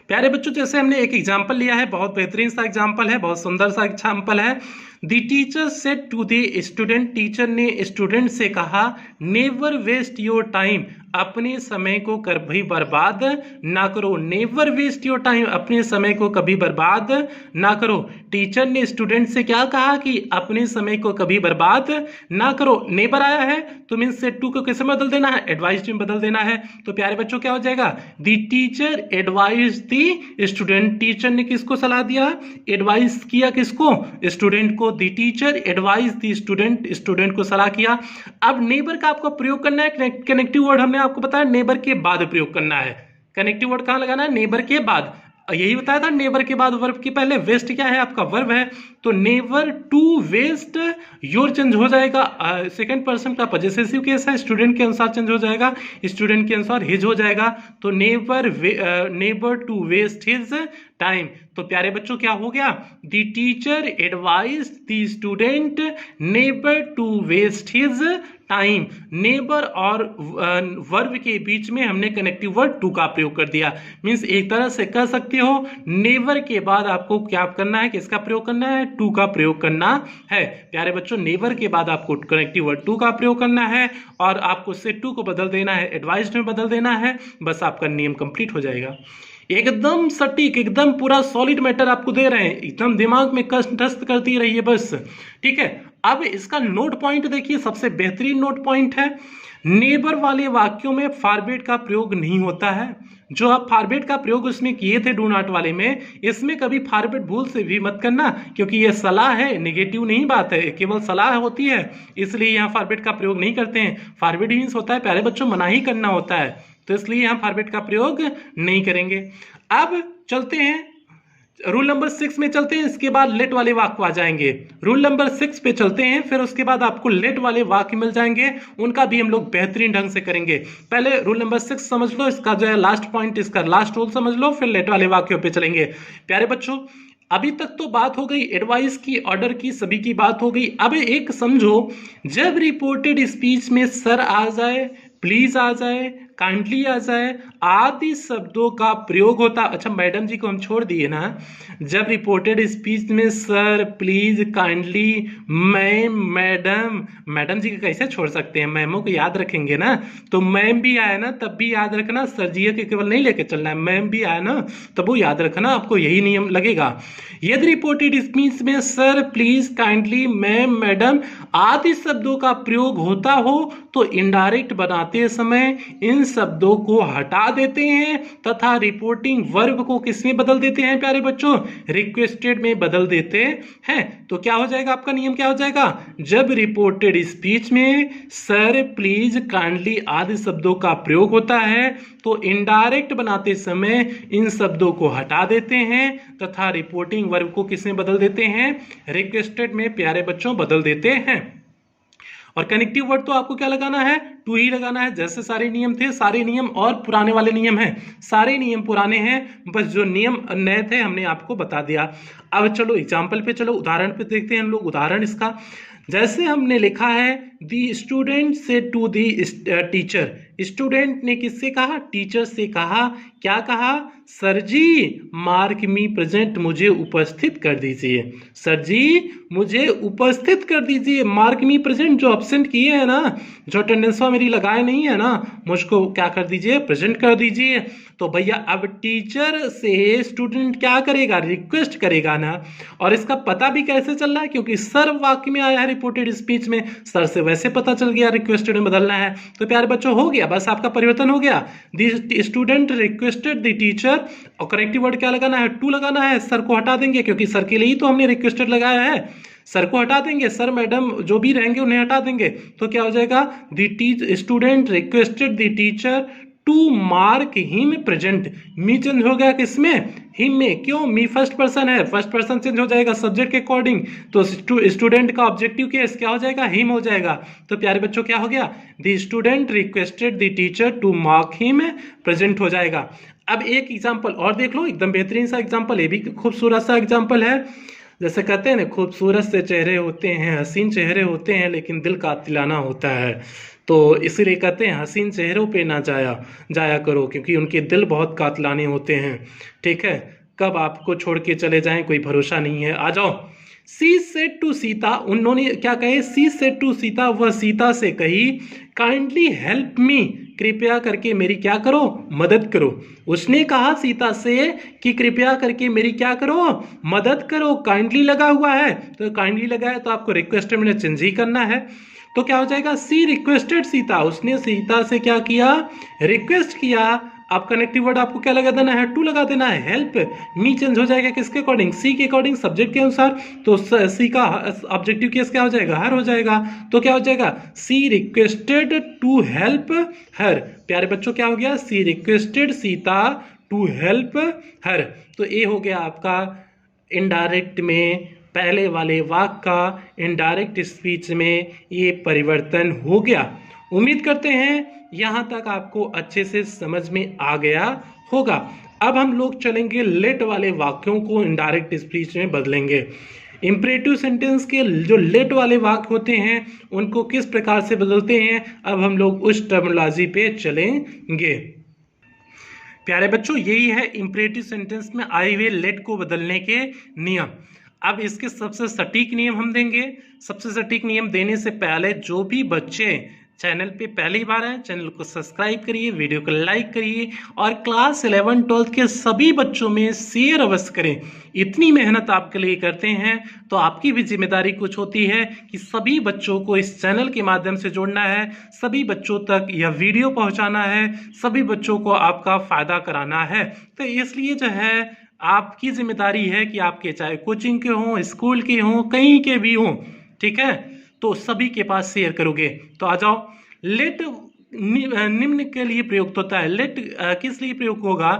प्यारे बच्चों, जैसे हमने एक एग्जाम्पल लिया है, बहुत बेहतरीन सा एग्जाम्पल है, बहुत सुंदर सा एग्जाम्पल है। The teacher said to the student, teacher ने स्टूडेंट से कहा, नेवर वेस्ट योर टाइम, अपने समय को कभी बर्बाद ना करो, नेवर वेस्ट योर टाइम, अपने समय को कभी बर्बाद ना करो। टीचर ने स्टूडेंट से क्या कहा कि अपने समय को कभी बर्बाद ना करो। नेबर आया है तो मीन्स से टू को किस में बदल देना है, एडवाइज में बदल देना है। तो प्यारे बच्चों क्या हो जाएगा, the teacher advise the student, teacher ने किसको सलाह दिया, एडवाइज किया किसको, स्टूडेंट को। The teacher advise the student, student को सलाह किया। अब नेबर का आपको प्रयोग करना है, कनेक्टिव वर्ड हमने आपको बताया नेबर के बाद प्रयोग करना है। कनेक्टिव वर्ड कहां लगाना है, नेबर के बाद, यही बताया था, नेबर के बाद वर्ब के पहले वेस्ट क्या है, आपका वर्ब है, तो never to waste your change हो जाएगा, सेकंड पर्सन का पजेसिव केस है, स्टूडेंट के अनुसार चेंज हो जाएगा, स्टूडेंट के अनुसार हिज हो जाएगा, तो never to waste his time. तो प्यारे बच्चों क्या हो गया, the teacher advise the student never to waste his time. Never और वर्ब के बीच में हमने कनेक्टिव वर्ड टू का प्रयोग कर दिया। मींस एक तरह से कह सकते हो नेबर के बाद आपको क्या करना है, किसका प्रयोग करना है, टू का प्रयोग करना है। प्यारे बच्चों, नेबर के बाद आपको कनेक्टिव वर्ड टू का प्रयोग करना है, और आपको उससे टू को बदल देना है, एडवाइज्ड में बदल देना है, बस आपका नियम कंप्लीट हो जाएगा। एकदम सटीक, एकदम पूरा सॉलिड मैटर आपको दे रहे हैं, एकदम दिमाग में कंठस्थ करती रहिए बस, ठीक है। अब इसका नोट पॉइंट देखिए, सबसे बेहतरीन नोट पॉइंट है, नेबर वाले वाक्यों में फॉरवर्ड का प्रयोग नहीं होता है। जो आप फॉरवर्ड का प्रयोग उसमें किए थे डू नॉट वाले में, इसमें कभी फॉरवर्ड भूल से भी मत करना, क्योंकि ये सलाह है, नेगेटिव नहीं बात है, केवल सलाह होती है, इसलिए यहाँ फॉरवर्ड का प्रयोग नहीं करते हैं। फॉरवर्ड मीन्स होता है प्यारे बच्चों मनाही करना होता है, तो इसलिए यहाँ फॉरवर्ड का प्रयोग नहीं करेंगे। अब चलते हैं रूल नंबर 6 में चलते हैं, इसके बाद लेट वाले वाक्य आ जाएंगे। रूल नंबर 6 पे चलते हैं, फिर उसके बाद आपको लेट वाले वाक्य मिल जाएंगे, उनका भी हम लोग बेहतरीन ढंग से करेंगे। पहले रूल नंबर 6 समझ लो, इसका जो है लास्ट पॉइंट, इसका लास्ट रूल समझ लो, फिर लेट वाले वाक्यों पे चलेंगे। प्यारे बच्चों, अभी तक तो बात हो गई एडवाइस की, ऑर्डर की, सभी की बात हो गई। अब एक समझो, जब रिपोर्टेड स्पीच में सर आ जाए, प्लीज आ जाए, काइंडली आ जाए आदि शब्दों का प्रयोग होता। अच्छा, मैडम जी को हम छोड़ दिए ना, जब रिपोर्टेड स्पीच में sir, please, kindly, ma'am, madam, madam ji को कैसे छोड़ सकते हैं, मैमों को याद रखेंगे ना, तो मैम भी आए ना तब भी याद रखना, सर जी के केवल नहीं लेके चलना है, मैम भी आए ना तब वो याद रखना, आपको यही नियम लगेगा। यदि रिपोर्टेड स्पीच में sir, please, kindly, ma'am, madam आदि शब्दों का प्रयोग होता हो तो इनडायरेक्ट बनाते समय इन शब्दों को हटा देते हैं तथा रिपोर्टिंग वर्ब को किसमें बदल देते हैं प्यारे बच्चों? रिक्वेस्टेड में बदल देते हैं। तो क्या हो जाएगा, आपका नियम क्या हो जाएगा? जब रिपोर्टेड स्पीच में सर, प्लीज, काइंडली आदि शब्दों का प्रयोग होता है तो इनडायरेक्ट बनाते समय इन शब्दों को हटा देते हैं तथा रिपोर्टिंग वर्ब को किसमें बदल देते हैं? रिक्वेस्टेड में प्यारे बच्चों बदल देते हैं। और कनेक्टिव वर्ड तो आपको क्या लगाना है? टू ही लगाना है। जैसे सारे नियम थे, सारे नियम और पुराने वाले नियम हैं, सारे नियम पुराने हैं, बस जो नियम नए थे हमने आपको बता दिया। अब चलो एग्जाम्पल पे, चलो उदाहरण पे देखते हैं हम लोग उदाहरण इसका। जैसे हमने लिखा है दी स्टूडेंट से टू दी टीचर, स्टूडेंट ने किससे कहा? टीचर से कहा। क्या कहा? सर जी मार्क मी प्रेजेंट, मुझे उपस्थित कर दीजिए। सर जी मुझे उपस्थित कर दीजिए, मार्क मी प्रेजेंट, जो एब्सेंट किए हैं ना, जो अटेंडेंस मेरी लगाए नहीं है ना, मुझको क्या कर दीजिए? प्रेजेंट कर दीजिए। तो भैया अब टीचर से स्टूडेंट क्या करेगा? रिक्वेस्ट करेगा ना। और इसका पता भी कैसे चल रहा है? क्योंकि सर वाक्य में आया है रिपोर्टेड स्पीच में, सर से वैसे पता चल गया रिक्वेस्टेड में बदलना है। तो प्यारे बच्चों हो गया, बस आपका परिवर्तन हो गया। The student requested the teacher, और करेक्टिव वर्ड क्या लगाना है? टू लगाना है। सर को हटा देंगे क्योंकि सर के लिए ही तो हमने रिक्वेस्टेड लगाया है, सर को हटा देंगे, सर मैडम जो भी रहेंगे उन्हें हटा देंगे। तो क्या हो जाएगा? The student requested the teacher to mark him present. Me change हो गया किसमें? हिम में। क्यों? मी फर्स्ट पर्सन है, फर्स्ट पर्सन चेंज हो जाएगा सब्जेक्ट के अकॉर्डिंग। तो स्टूडेंट का ऑब्जेक्टिव केस क्या हो जाएगा? हिम हो जाएगा। तो प्यारे बच्चों क्या हो गया? The student requested the teacher to mark him present हो जाएगा। अब एक एग्जाम्पल और देख लो, एकदम बेहतरीन सा एग्जाम्पल, ये भी खूबसूरत सा एग्जाम्पल है। जैसे कहते हैं ना, खूबसूरत से चेहरे होते हैं, हसीन चेहरे होते हैं, लेकिन दिल कातिलाना होता है। तो इसीलिए कहते हैं हसीन चेहरों पे ना जाया करो, क्योंकि उनके दिल बहुत कातिलाने होते हैं। ठीक है, कब आपको छोड़ के चले जाएं कोई भरोसा नहीं है। आ जाओ। सी सेड टू सीता, उन्होंने क्या कहे? सी सेड टू सीता, वह सीता से कही, काइंडली हेल्प मी, कृपया करके मेरी क्या करो? मदद करो। उसने कहा सीता से कि कृपया करके मेरी क्या करो? मदद करो। काइंडली लगा हुआ है, तो काइंडली लगा है तो आपको रिक्वेस्टेड में चेंज ही करना है। तो क्या हो जाएगा? सी रिक्वेस्टेड सीता, उसने सीता से क्या किया? रिक्वेस्ट किया। आप कनेक्टिव वर्ड आपको क्या लगा देना है? टू लगा देना है। हेल्प मी चेंज हो जाएगा किसके अकॉर्डिंग? सी के अकॉर्डिंग, सब्जेक्ट के अनुसार। तो सी का ऑब्जेक्टिव केस क्या हो जाएगा? हर हो जाएगा। तो क्या हो जाएगा? She requested to help her. प्यारे बच्चों क्या हो गया? She requested Sita to help her. तो ये हो गया आपका इनडायरेक्ट में पहले वाले वाक्य का इनडायरेक्ट स्पीच में ये परिवर्तन हो गया। उम्मीद करते हैं यहाँ तक आपको अच्छे से समझ में आ गया होगा। अब हम लोग चलेंगे लेट वाले वाक्यों को इनडायरेक्ट स्पीच में बदलेंगे। इंपरेटिव सेंटेंस के जो लेट वाले वाक्य होते हैं उनको किस प्रकार से बदलते हैं, अब हम लोग उस टर्मिनोलॉजी पे चलेंगे। प्यारे बच्चों, यही है इंपरेटिव सेंटेंस में आए हुए लेट को बदलने के नियम। अब इसके सबसे सटीक नियम हम देंगे। सबसे सटीक नियम देने से पहले जो भी बच्चे चैनल पे पहली बार हैं, चैनल को सब्सक्राइब करिए, वीडियो को लाइक करिए और क्लास 11 12 के सभी बच्चों में शेयर अवश्य करें। इतनी मेहनत आपके लिए करते हैं तो आपकी भी जिम्मेदारी कुछ होती है कि सभी बच्चों को इस चैनल के माध्यम से जोड़ना है, सभी बच्चों तक यह वीडियो पहुंचाना है, सभी बच्चों को आपका फायदा कराना है। तो इसलिए जो है आपकी जिम्मेदारी है कि आपके चाहे कोचिंग के हों, स्कूल के हों, कहीं के भी हों, ठीक है, तो सभी के पास शेयर करोगे। तो आ जाओ। लेट निम्न के लिए प्रयुक्त होता है। लेट किस लिए प्रयोग होगा?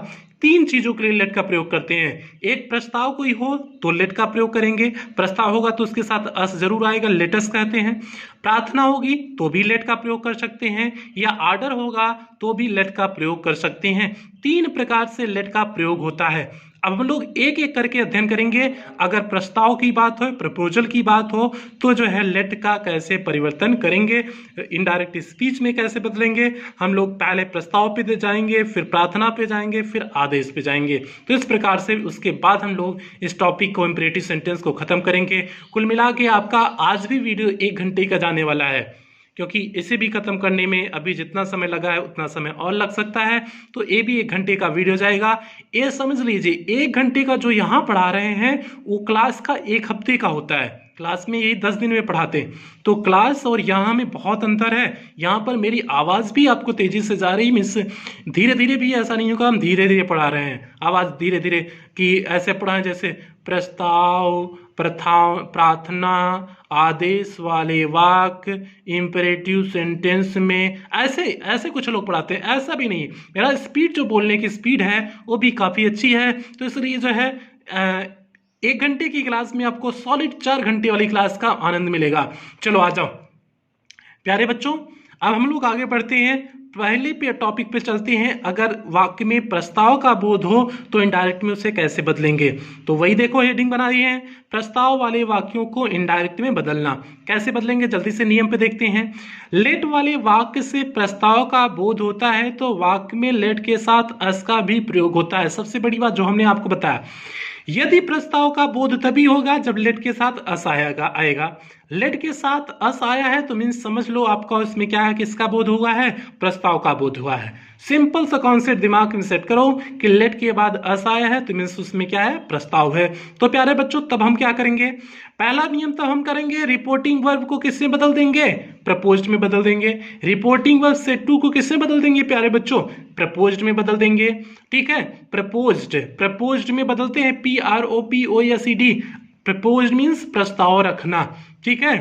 तीन चीजों के लिए लेट का प्रयोग करते हैं। एक, प्रस्ताव कोई हो तो लेट का प्रयोग करेंगे, प्रस्ताव होगा तो उसके साथ अस जरूर आएगा, लेटस कहते हैं। प्रार्थना होगी तो भी लेट का प्रयोग कर सकते हैं, या आर्डर होगा तो भी लेट का प्रयोग कर सकते हैं। तीन प्रकार से लेट का प्रयोग होता है। अब हम लोग एक एक करके अध्ययन करेंगे। अगर प्रस्ताव की बात हो, प्रपोजल की बात हो, तो जो है लेट का कैसे परिवर्तन करेंगे, इनडायरेक्ट स्पीच में कैसे बदलेंगे। हम लोग पहले प्रस्ताव पे जाएंगे, फिर प्रार्थना पे जाएंगे, फिर आदेश पे जाएंगे। तो इस प्रकार से उसके बाद हम लोग इस टॉपिक को, इंपरेटिव सेंटेंस को खत्म करेंगे। कुल मिला के आपका आज भी वीडियो 1 घंटे का जाने वाला है। क्योंकि इसे भी खत्म करने में अभी जितना समय लगा है उतना समय और लग सकता है, तो ये भी 1 घंटे का वीडियो जाएगा। ये समझ लीजिए 1 घंटे का जो यहाँ पढ़ा रहे हैं वो क्लास का 1 हफ्ते का होता है। क्लास में यही 10 दिन में पढ़ाते हैं, तो क्लास और यहाँ में बहुत अंतर है। यहाँ पर मेरी आवाज़ भी आपको तेज़ी से जा रही, मीन्स धीरे धीरे भी ऐसा नहीं होगा, हम धीरे धीरे पढ़ा रहे हैं, आवाज़ धीरे धीरे कि ऐसे पढ़ाएं जैसे प्रस्ताव, प्रार्थना, आदेश वाले वाक्य, इम्परेटिव सेंटेंस में, ऐसे ऐसे कुछ लोग पढ़ाते हैं। ऐसा भी नहीं, मेरा स्पीड जो बोलने की स्पीड है वो भी काफ़ी अच्छी है, तो इसलिए जो है 1 घंटे की क्लास में आपको सॉलिड 4 घंटे वाली क्लास का आनंद मिलेगा। चलो आ जाओ प्यारे बच्चों, अब हम लोग आगे बढ़ते हैं, पहले टॉपिक पे चलते हैं। अगर वाक्य में प्रस्ताव का बोध हो तो इनडायरेक्ट में उसे कैसे बदलेंगे, तो वही देखो हेडिंग बनाई है, प्रस्ताव वाले वाक्यों को इनडायरेक्ट में बदलना। कैसे बदलेंगे, जल्दी से नियम पे देखते हैं। लेट वाले वाक्य से प्रस्ताव का बोध होता है तो वाक्य में लेट के साथ अस का भी प्रयोग होता है। सबसे बड़ी बात जो हमने आपको बताया, यदि प्रस्ताव का बोध तभी होगा जब लेट के साथ अस आएगा। लेट के साथ अस आया है तो मीन्स समझ लो आपका उसमें क्या है, किसका बोध हुआ है, प्रस्ताव का बोध हुआ है। सिंपल सा कॉन्सेप्ट दिमाग में सेट करो कि लेट के बाद अस आया है तो मीन्स उसमें क्या है, प्रस्ताव है। तो प्यारे बच्चों तब हम क्या करेंगे, पहला नियम तब हम करेंगे, रिपोर्टिंग वर्ब को किससे बदल देंगे, प्रपोज्ड में बदल देंगे। रिपोर्टिंग वर्ब सेट टू को किससे बदल देंगे प्यारे बच्चों, प्रपोज्ड में बदल देंगे। ठीक है, प्रपोज्ड में बदलते हैं PROPOSED। प्रपोज्ड मीन्स प्रस्ताव रखना। ठीक है,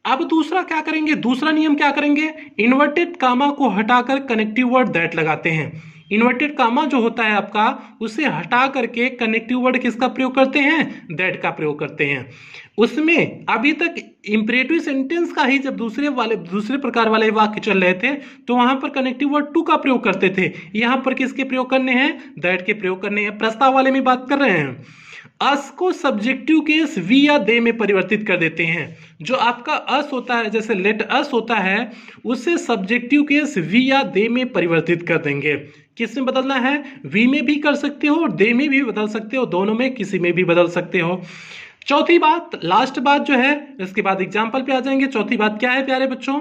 अब दूसरा क्या करेंगे, दूसरा नियम क्या करेंगे, इन्वर्टेड कामा को हटाकर कनेक्टिव वर्ड दैट लगाते हैं। इन्वर्टेड कामा जो होता है आपका, उसे हटा करके कनेक्टिव वर्ड किसका प्रयोग करते हैं, दैट का प्रयोग करते हैं। उसमें अभी तक इंपरेटिव सेंटेंस का ही जब दूसरे प्रकार वाले वाक्य चल रहे थे तो वहां पर कनेक्टिव वर्ड टू का प्रयोग करते थे। यहां पर किसके प्रयोग करने हैं, दैट के प्रयोग करने हैं। प्रस्ताव वाले में बात कर रहे हैं, अस को सब्जेक्टिव केस वी या दे में परिवर्तित कर देते हैं। जो आपका अस होता है, जैसे लेट अस होता है, उसे सब्जेक्टिव केस वी या दे में परिवर्तित कर देंगे। किस में बदलना है, वी में भी कर सकते हो और दे में भी बदल सकते हो, दोनों में किसी में भी बदल सकते हो। चौथी बात, लास्ट बात जो है, इसके बाद एग्जाम्पल पे आ जाएंगे। चौथी बात क्या है प्यारे बच्चों,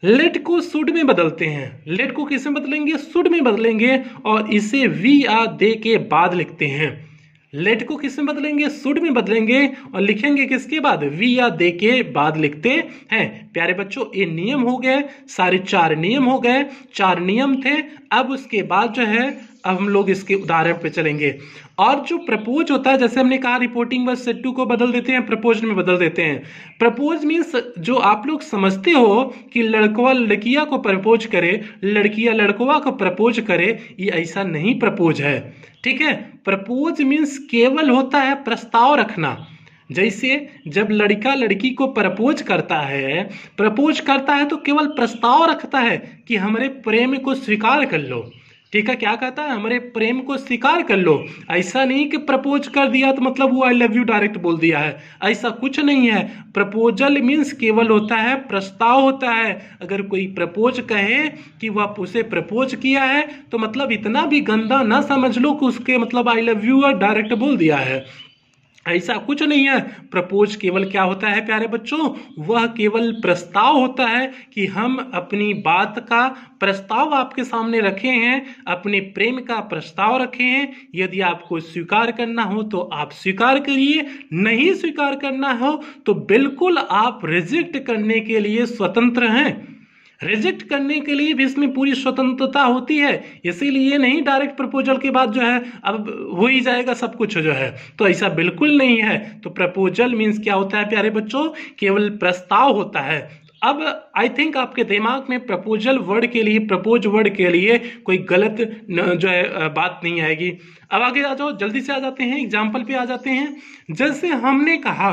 लेट को शुड में बदलते हैं। लेट को किस में बदलेंगे, शुड में बदलेंगे और इसे वी या दे के बाद लिखते हैं। लेट को किस में बदलेंगे, शुड में बदलेंगे और लिखेंगे किसके बाद, वी या दे के बाद लिखते हैं। प्यारे बच्चों ये नियम हो गए, सारे 4 नियम हो गए, 4 नियम थे। अब उसके बाद जो है, अब हम लोग इसके उदाहरण पे चलेंगे। और जो प्रपोज होता है, जैसे हमने कहा रिपोर्टिंग वर्ब सेट टू को बदल देते हैं, प्रपोज में बदल देते हैं। प्रपोज मीन्स जो आप लोग समझते हो कि लड़कवा लड़किया को प्रपोज करे, लड़किया लड़कवा को प्रपोज करे, ये ऐसा नहीं प्रपोज है। ठीक है, प्रपोज मीन्स केवल होता है प्रस्ताव रखना। जैसे जब लड़का लड़की को प्रपोज करता है तो केवल प्रस्ताव रखता है कि हमारे प्रेम को स्वीकार कर लो। ठीक है, क्या कहता है, हमारे प्रेम को स्वीकार कर लो। ऐसा नहीं कि प्रपोज कर दिया तो मतलब वो आई लव यू डायरेक्ट बोल दिया है, ऐसा कुछ नहीं है। प्रपोजल मीन्स केवल होता है प्रस्ताव होता है। अगर कोई प्रपोज कहे कि वह उसे प्रपोज किया है तो मतलब इतना भी गंदा ना समझ लो कि उसके मतलब आई लव यू डायरेक्ट बोल दिया है, ऐसा कुछ नहीं है। प्रपोज केवल क्या होता है प्यारे बच्चों, वह केवल प्रस्ताव होता है कि हम अपनी बात का प्रस्ताव आपके सामने रखे हैं, अपने प्रेम का प्रस्ताव रखे हैं। यदि आपको स्वीकार करना हो तो आप स्वीकार करिए, नहीं स्वीकार करना हो तो बिल्कुल आप रिजेक्ट करने के लिए स्वतंत्र हैं। रिजेक्ट करने के लिए भी इसमें पूरी स्वतंत्रता होती है, इसीलिए नहीं डायरेक्ट प्रपोजल के बाद जो है अब हो ही जाएगा सब कुछ जो है, तो ऐसा बिल्कुल नहीं है। तो प्रपोजल मीन्स क्या होता है प्यारे बच्चों, केवल प्रस्ताव होता है। अब आई थिंक आपके दिमाग में प्रपोज वर्ड के लिए कोई गलत जो है बात नहीं आएगी। अब आगे आ जाओ, जल्दी से आ जाते हैं, एग्जाम्पल पे आ जाते हैं। जैसे हमने कहा,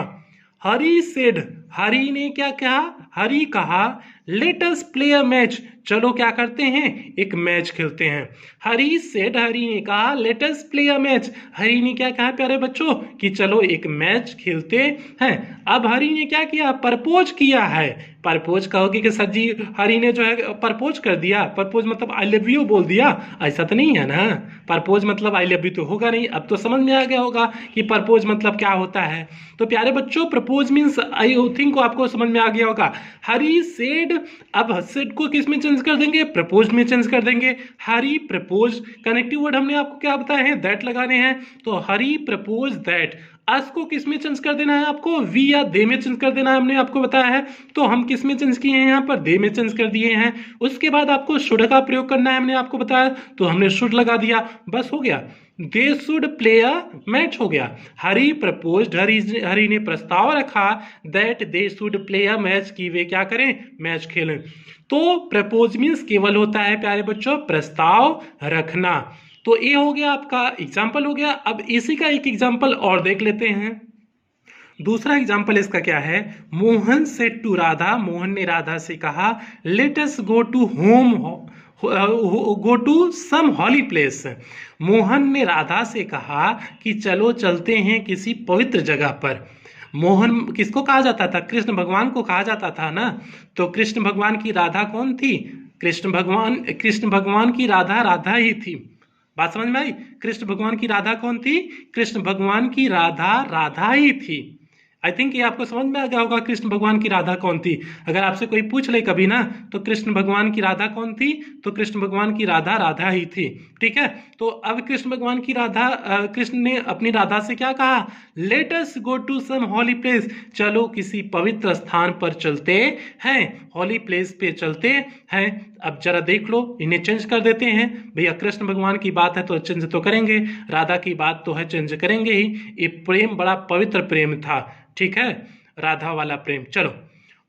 हरी सेड, हरी ने क्या कहा, हरी कहा, let us play a match, चलो क्या करते हैं, एक मैच खेलते हैं। हरी सेड, हरी ने कहा let us play a match. Hari ने क्या कहा प्यारे बच्चों कि चलो एक मैच खेलते हैं। अब हरी ने क्या किया, प्रपोज किया है। प्रपोज कहोगे कि सर जी हरी ने जो है प्रपोज कर दिया, प्रपोज मतलब आई लव यू बोल दिया, ऐसा तो नहीं है ना। प्रपोज मतलब आई लव यू तो होगा नहीं। अब तो समझ में आ गया होगा कि प्रपोज मतलब क्या होता है। तो प्यारे बच्चों प्रपोज मीन्स आई थिंक को आपको समझ में आ गया होगा। हरी सेड, अब सेड को किस में चेंज कर देंगे, प्रपोज में चेंज कर देंगे। हरी प्रपोज, कनेक्टिव वर्ड हमने आपको क्या बताया है, दैट लगाने हैं। तो हरी प्रपोज दैट। अस को किस में चेंज कर देना है आपको, वी या दे में चेंज कर देना है, हमने आपको बताया है। तो हम किस में चेंज किए हैं, यहाँ पर दे में चेंज कर दिए हैं। उसके बाद आपको शुड का प्रयोग करना है, हमने आपको बताया, तो हमने शुड लगा दिया, बस हो गया। They should play a match हो गया। हरी प्रपोज्ड, हरी ने प्रस्ताव रखा that they should play a match, कि वे क्या करें, मैच खेलें। तो प्रपोज मीन्स केवल होता है प्यारे बच्चों प्रस्ताव रखना। तो ये हो गया आपका एग्जाम्पल हो गया। अब इसी का एक एग्जाम्पल और देख लेते हैं। दूसरा एग्जाम्पल इसका क्या है, मोहन सेड टू राधा, मोहन ने राधा से कहा let us go to home, go to some holy place. Mohan ने राधा से कहा कि चलो चलते हैं किसी पवित्र जगह पर। मोहन किसको कहा जाता था, कृष्ण भगवान को कहा जाता था ना। तो कृष्ण भगवान की राधा कौन थी, कृष्ण भगवान की राधा राधा ही थी। बात समझ में आई, कृष्ण भगवान की राधा कौन थी, कृष्ण भगवान की राधा राधा ही थी। आई थिंक ये आपको समझ में आ गया होगा कृष्ण भगवान की राधा कौन थी। अगर आपसे कोई पूछ ले कभी ना, तो कृष्ण भगवान की राधा कौन थी, तो कृष्ण भगवान की राधा राधा ही थी। ठीक है, तो अब कृष्ण भगवान की राधा, कृष्ण ने अपनी राधा से क्या कहा, let us go to some holy place, चलो किसी पवित्र स्थान पर चलते हैं, हॉली प्लेस पे चलते हैं। अब जरा देख लो, इन्हें चेंज कर देते हैं। भैया कृष्ण भगवान की बात है तो चेंज तो करेंगे, राधा की बात तो है चेंज करेंगे ही। ये प्रेम बड़ा पवित्र प्रेम था, ठीक है, राधा वाला प्रेम। चलो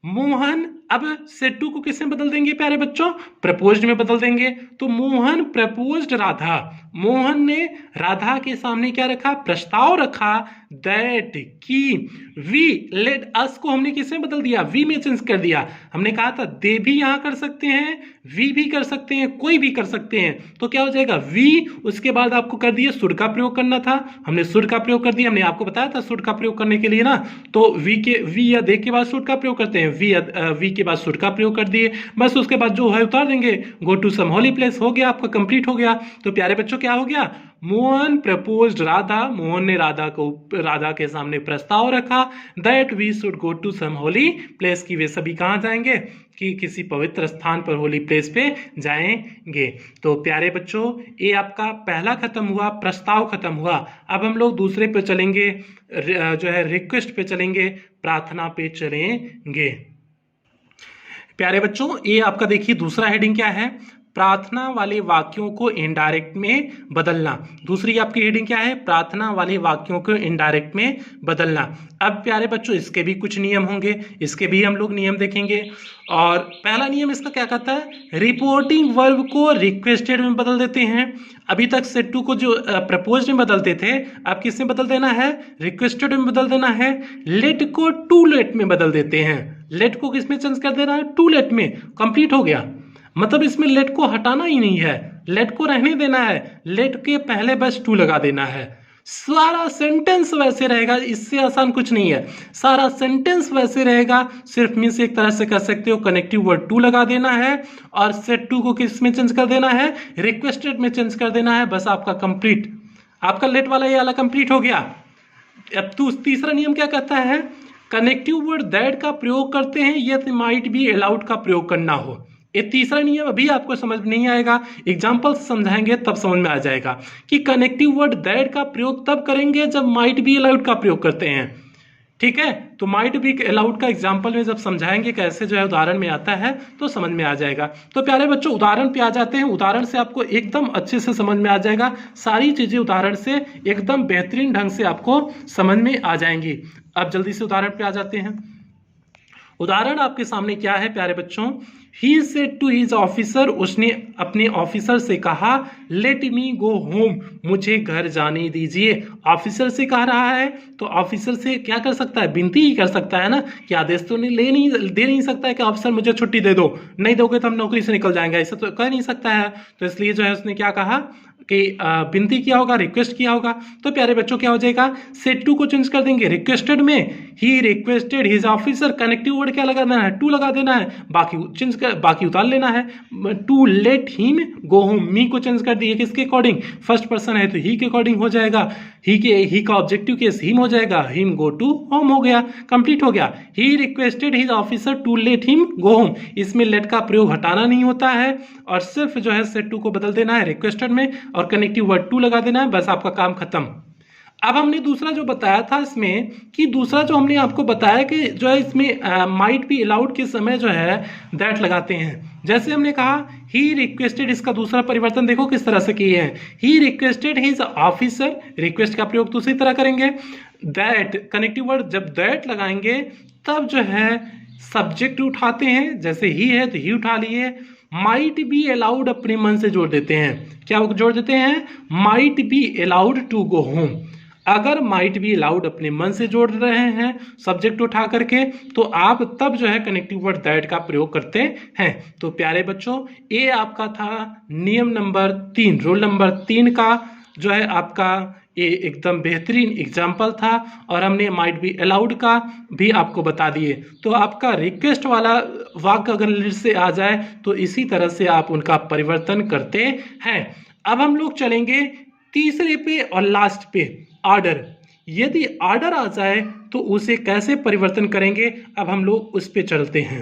मोहन, अब सेटू को किसमें बदल देंगे प्यारे बच्चों, प्रपोज्ड में बदल देंगे। तो मोहन प्रपोज्ड राधा, मोहन ने राधा के सामने क्या रखा, प्रस्ताव रखा दैट की वी लेट अस को हमने किसमें बदल दिया, वी में चेंज कर दिया। हमने कहा था दे भी यहां कर सकते हैं, वी भी कर सकते हैं, कोई भी कर सकते हैं। तो क्या हो जाएगा वी, उसके बाद आपको कर दिया शुड का प्रयोग करना था, हमने शुड का प्रयोग कर दिया। हमने आपको बताया था शुड का प्रयोग करने के लिए ना, तो वी या दे के बाद शुड का प्रयोग करते हैं, वी के बाद शुड का प्रयोग कर दिए, बस उसके बाद जो है उतार देंगे, गो टू सम हॉली प्लेस, हो गया आपका कंप्लीट हो गया। तो प्यारे बच्चों क्या हो गया, मोहन प्रपोज्ड राधा, मोहन ने राधा के सामने प्रस्ताव रखा that we should go to some holy place, की वे सभी कहाँ जाएंगे, कि किसी पवित्र स्थान पर होली प्लेस पे जाएंगे। तो प्यारे बच्चों ये आपका पहला खत्म हुआ, प्रस्ताव खत्म हुआ। अब हम लोग दूसरे पे चलेंगे, जो है रिक्वेस्ट पे चलेंगे, प्रार्थना पे चलेंगे। प्यारे बच्चों ये आपका देखिए दूसरा हेडिंग क्या है, प्रार्थना वाले वाक्यों को इनडायरेक्ट में बदलना। दूसरी आपकी हेडिंग क्या है, प्रार्थना वाले वाक्यों को इनडायरेक्ट में बदलना। अब प्यारे बच्चों इसके भी कुछ नियम होंगे, इसके भी हम लोग नियम देखेंगे। और पहला नियम इसका क्या कहता है, रिपोर्टिंग वर्ब को रिक्वेस्टेड में बदल देते हैं। अभी तक सेट टू को जो प्रपोज में बदलते थे, अब किस में बदल देना है, रिक्वेस्टेड में बदल देना है। लेट को टू लेट में बदल देते हैं, लेट को किस में चेंज कर देना है, टू लेट में। कंप्लीट हो गया, मतलब इसमें लेट को हटाना ही नहीं है, लेट को रहने देना है, लेट के पहले बस टू लगा देना है। सारा सेंटेंस वैसे रहेगा, इससे आसान कुछ नहीं है, सारा सेंटेंस वैसे रहेगा। सिर्फ मीन्स एक तरह से कर सकते हो कनेक्टिव वर्ड टू लगा देना है और सेट टू को किस में चेंज कर देना है, रिक्वेस्टेड में चेंज कर देना है, बस आपका कंप्लीट, आपका लेट वाला ये वाला कंप्लीट हो गया। अब तीसरा नियम क्या कहता है, कनेक्टिव वर्ड दैट का प्रयोग करते हैं यदि माइट बी अलाउड का प्रयोग करना हो। ये तीसरा नियम अभी आपको समझ नहीं आएगा, एग्जाम्पल समझाएंगे तब समझ में आ जाएगा कि कनेक्टिव वर्ड दैट का प्रयोग तब करेंगे जब माइट बी अलाउड का प्रयोग करते हैं। ठीक है, तो माइट बी अलाउड का एग्जाम्पल में जब समझाएंगे कैसे जो है उदाहरण में आता है तो समझ में आ जाएगा। तो प्यारे बच्चों उदाहरण पे आ जाते हैं, उदाहरण से आपको एकदम अच्छे से समझ में आ जाएगा, सारी चीजें उदाहरण से एकदम बेहतरीन ढंग से आपको समझ में आ जाएंगी। अब जल्दी से उदाहरण पे आ जाते हैं। उदाहरण आपके सामने क्या है प्यारे बच्चों, he said to his officer, उसने अपने ऑफिसर से कहा, लेट मी गो होम, मुझे घर जाने दीजिए। ऑफिसर से कह रहा है तो ऑफिसर से क्या कर सकता है, विनती ही कर सकता है ना, कि आदेश तो दे नहीं सकता है कि ऑफिसर मुझे छुट्टी दे दो, नहीं दोगे तो हम नौकरी से निकल जाएंगे, ऐसा तो कह नहीं सकता है। तो इसलिए जो है उसने क्या कहा कि विनती किया होगा, रिक्वेस्ट किया होगा। तो प्यारे बच्चों क्या हो जाएगा, सेड टू को चेंज कर देंगे रिक्वेस्टेड में, ही requested his officer, connective word क्या लगा देना है, टू लगा देना है, बाकी उतार लेना है। To let him go home, me को चेंज कर दिए किसके अकॉर्डिंग, फर्स्ट पर्सन है तो ही के अकॉर्डिंग हो जाएगा, ही का ऑब्जेक्टिव केस हिम हो जाएगा, हिम गो टू होम हो गया, कंप्लीट हो गया। He requested his officer to let him go home, इसमें लेट का प्रयोग हटाना नहीं होता है और सिर्फ जो है सेड टू को बदल देना है रिक्वेस्टेड में और कनेक्टिव वर्ड टू लगा देना है, बस आपका काम खत्म। अब हमने दूसरा जो बताया था इसमें कि दूसरा जो हमने आपको बताया कि जो है इसमें माइट बी अलाउड के समय जो है दैट लगाते हैं। जैसे हमने कहा ही रिक्वेस्टेड, इसका दूसरा परिवर्तन देखो किस तरह से किए हैं, ही रिक्वेस्टेड हिज ऑफिसर, रिक्वेस्ट का प्रयोग दूसरी तरह करेंगे। दैट कनेक्टिव वर्ड जब दैट लगाएंगे तब जो है सब्जेक्ट उठाते हैं, जैसे ही है तो ही उठा लिए। माइट बी अलाउड अपने मन से जोड़ देते हैं, क्या जोड़ देते हैं, might be allowed to go home. अगर माइट बी अलाउड अपने मन से जोड़ रहे हैं सब्जेक्ट उठा करके तो आप तब जो है कनेक्टिव वर्ड दैट का प्रयोग करते हैं। तो प्यारे बच्चों ये आपका था नियम नंबर 3, रूल नंबर 3 का जो है आपका ये एकदम बेहतरीन एग्जाम्पल था और हमने माइट बी अलाउड का भी आपको बता दिए। तो आपका रिक्वेस्ट वाला वाक्य अगर लिस्ट से आ जाए तो इसी तरह से आप उनका परिवर्तन करते हैं। अब हम लोग चलेंगे तीसरे पे और लास्ट पे, ऑर्डर। यदि ऑर्डर आ जाए तो उसे कैसे परिवर्तन करेंगे, अब हम लोग उस पे चलते हैं।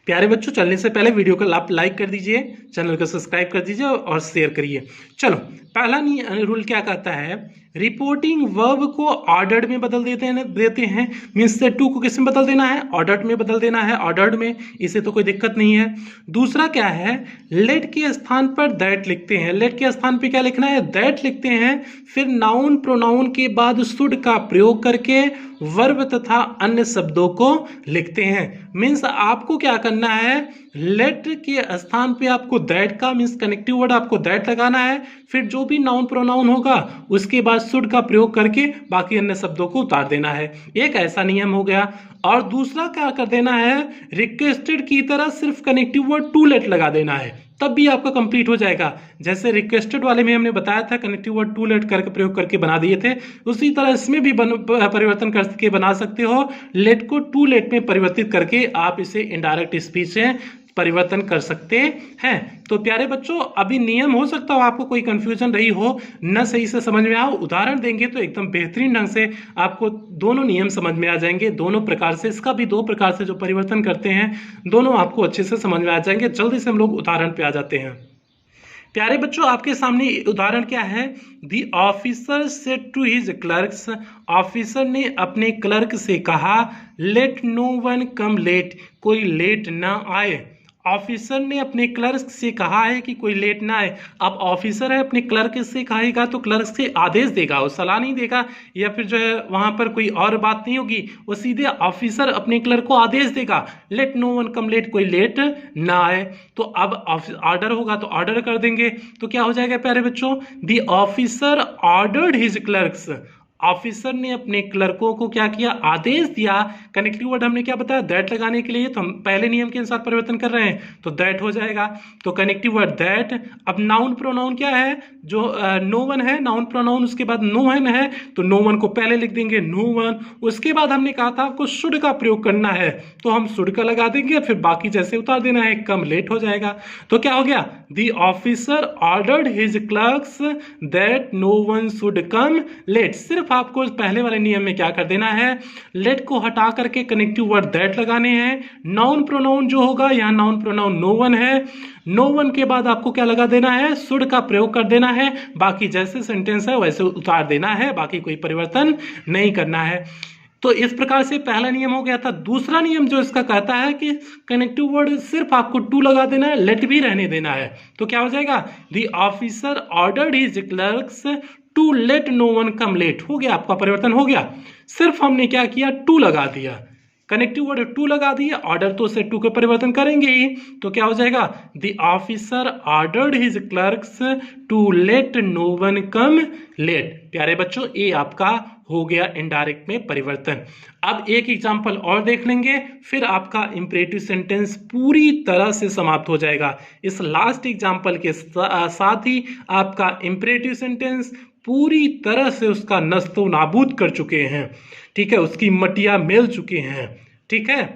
प्यारे बच्चों चलने से पहले वीडियो को आप लाइक कर दीजिए, चैनल को सब्सक्राइब कर दीजिए और शेयर करिए। चलो पहला रूल क्या कहता है, रिपोर्टिंग वर्ब को ऑर्डर्ड में बदल देते हैं मीन्स से टू को किस में बदल देना है, ऑर्डर्ड में बदल देना है, ऑर्डर्ड में, इसे तो कोई दिक्कत नहीं है। दूसरा क्या है, लेट के स्थान पर दैट लिखते हैं, लेट के स्थान पे क्या लिखना है, दैट लिखते हैं। फिर नाउन प्रोनाउन के बाद शुड का प्रयोग करके वर्ब तथा अन्य शब्दों को लिखते हैं। मीन्स आपको क्या करना है, लेट के स्थान पे आपको दैट का मीन्स कनेक्टिव वर्ड आपको दैट लगाना है, फिर जो भी नाउन प्रोनाउन होगा उसके बाद शुड का प्रयोग करके बाकी अन्य शब्दों को उतार देना है। एक ऐसा नियम हो गया। और दूसरा क्या कर देना है, रिक्वेस्टेड की तरह सिर्फ कनेक्टिव वर्ड टू लेट लगा देना है, तब भी आपका कंप्लीट हो जाएगा। जैसे रिक्वेस्टेड वाले में हमने बताया था कनेक्टिव वर्ड टू लेट करके प्रयोग करके बना दिए थे, उसी तरह इसमें भी परिवर्तन करके बना सकते हो। लेट को टू लेट में परिवर्तित करके आप इसे इनडायरेक्ट स्पीच से परिवर्तन कर सकते हैं। तो प्यारे बच्चों अभी नियम हो सकता हो आपको कोई कंफ्यूजन रही हो, न सही से समझ में आओ, उदाहरण देंगे तो एकदम बेहतरीन ढंग से आपको दोनों नियम समझ में आ जाएंगे, दोनों प्रकार से, इसका भी दो प्रकार से जो परिवर्तन करते हैं दोनों आपको अच्छे से समझ में आ जाएंगे। जल्दी से हम लोग उदाहरण पे आ जाते हैं। प्यारे बच्चों आपके सामने उदाहरण क्या है, the officer said to his clerks, ऑफिसर ने अपने क्लर्क से कहा, let no one come late, कोई लेट ना आए। ऑफिसर ने अपने क्लर्क से कहा है कि कोई लेट ना आए। अब ऑफिसर है अपने क्लर्क से कहेगा तो क्लर्क से आदेश देगा, वो सलाह नहीं देगा या फिर जो है वहां पर कोई और बात नहीं होगी, वो सीधे ऑफिसर अपने क्लर्क को आदेश देगा, late no one come late, कोई लेट ना आए। तो अब ऑर्डर होगा तो ऑर्डर कर देंगे, तो क्या हो जाएगा प्यारे बच्चों, the officer ordered his clerks, ऑफिसर ने अपने क्लर्कों को क्या किया, आदेश दिया। कनेक्टिव वर्ड हमने क्या बताया, दैट लगाने के लिए, तो हम पहले नियम के अनुसार परिवर्तन कर रहे हैं तो दैट हो जाएगा। तो कनेक्टिव वर्ड दैट। अब नाउन प्रोनाउन क्या है, जो नो वन है, नाउन प्रोनाउन उसके बाद नो वन है तो नो वन को पहले लिख देंगे, नो वन। उसके बाद हमने कहा था आपको शुड का प्रयोग करना है तो हम शुड का लगा देंगे, फिर बाकी जैसे उतार देना है, कम लेट हो जाएगा। तो क्या हो गया, the officer ordered his clerks that no one should come late. सिर्फ आपको पहले वाले नियम में क्या कर देना है, लेट को हटा करके कनेक्टिव वर्ड दैट लगाने हैं। नाउन प्रोनाउन जो होगा, यहाँ नाउन प्रोनाउन नो वन है, नो वन के बाद आपको क्या लगा देना है, शुड का प्रयोग कर देना है, बाकी जैसे सेंटेंस है वैसे उतार देना है, बाकी कोई परिवर्तन नहीं करना है। तो इस प्रकार से पहला नियम हो गया था। दूसरा नियम जो इसका कहता है कि कनेक्टिव वर्ड सिर्फ आपको टू लगा देना है, लेट भी रहने देना है। तो क्या हो जाएगा, the officer ordered his clerks to let no one come late. हो गया, आपका परिवर्तन हो गया, सिर्फ हमने क्या किया, टू लगा दिया। कनेक्टिव वर्ड टू लगा दिए, ऑर्डर तो से टू का परिवर्तन करेंगे ही, तो क्या हो जाएगा, the officer ordered his clerks to let no one come late. प्यारे बच्चों ये आपका हो गया इनडायरेक्ट में परिवर्तन। अब एक एग्जांपल और देख लेंगे, फिर आपका इंपरेटिव सेंटेंस पूरी तरह से समाप्त हो जाएगा। इस लास्ट एग्जांपल के साथ ही आपका इंपरेटिव सेंटेंस पूरी तरह से उसका नस्तो नाबूद कर चुके हैं, ठीक है, उसकी मटिया मेल चुके हैं, ठीक है।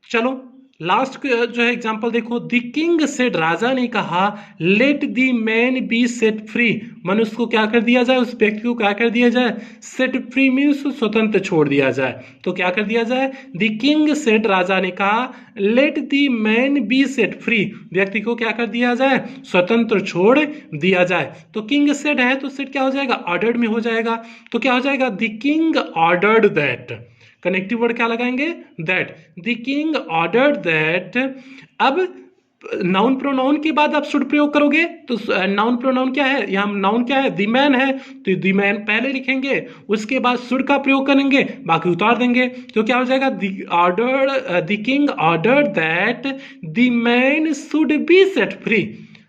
चलो लास्ट जो है एग्जांपल देखो, द किंग सेड, राजा ने कहा, late the man be set free, मनुष्य को क्या कर दिया जाए, उस व्यक्ति को क्या कर दिया जाए, सेट फ्री मीन्स स्वतंत्र छोड़ दिया जाए। तो क्या कर दिया जाए, द किंग सेड, राजा ने कहा, late the man be set free, व्यक्ति को क्या कर दिया जाए, स्वतंत्र छोड़ दिया जाए। तो किंग सेड है तो सेड क्या हो जाएगा, ऑर्डर्ड में हो जाएगा, तो क्या हो जाएगा, the king ordered that, connective word क्या लगाएंगे, that, the king ordered that. अब नाउन प्रोनाउन के बाद आप शुड प्रयोग करोगे, तो नाउन प्रोनाउन क्या है, यहाँ नाउन क्या है, द मैन है, तो द मैन पहले लिखेंगे, उसके बाद शुड का प्रयोग करेंगे, बाकी उतार देंगे, तो क्या हो जाएगा, the king ordered that the man should be set free.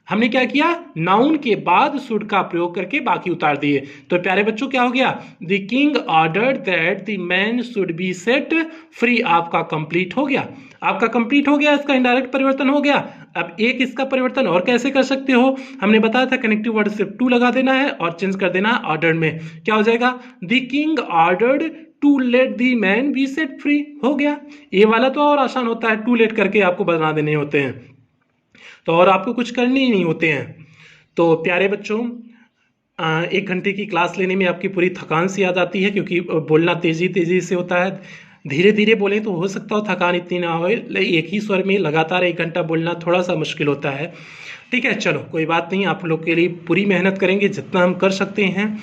हमने क्या किया, नाउन के बाद शुड का प्रयोग करके बाकी उतार दिए। तो प्यारे बच्चों क्या हो गया, the king ordered that the man should be set free, आपका कंप्लीट हो गया, आपका कंप्लीट हो गया, इसका इनडायरेक्ट परिवर्तन हो गया। अब एक इसका परिवर्तन और कैसे कर सकते हो, हमने बताया था कनेक्टिव वर्ड से टू लगा देना है और चेंज कर देना है ऑर्डर्ड में, क्या हो जाएगा, the king ordered to let the man be set free, हो गया। ये वाला तो और आसान होता है, टू लेट करके आपको बना देने होते हैं, तो और आपको कुछ करने ही नहीं होते हैं। तो प्यारे बच्चों 1 घंटे की क्लास लेने में आपकी पूरी थकान सी आ जाती है, क्योंकि बोलना तेजी से होता है, धीरे धीरे बोले तो हो सकता हो थकान इतनी ना हो, एक ही स्वर में लगातार 1 घंटा बोलना थोड़ा सा मुश्किल होता है, ठीक है। चलो कोई बात नहीं, आप लोग के लिए पूरी मेहनत करेंगे, जितना हम कर सकते हैं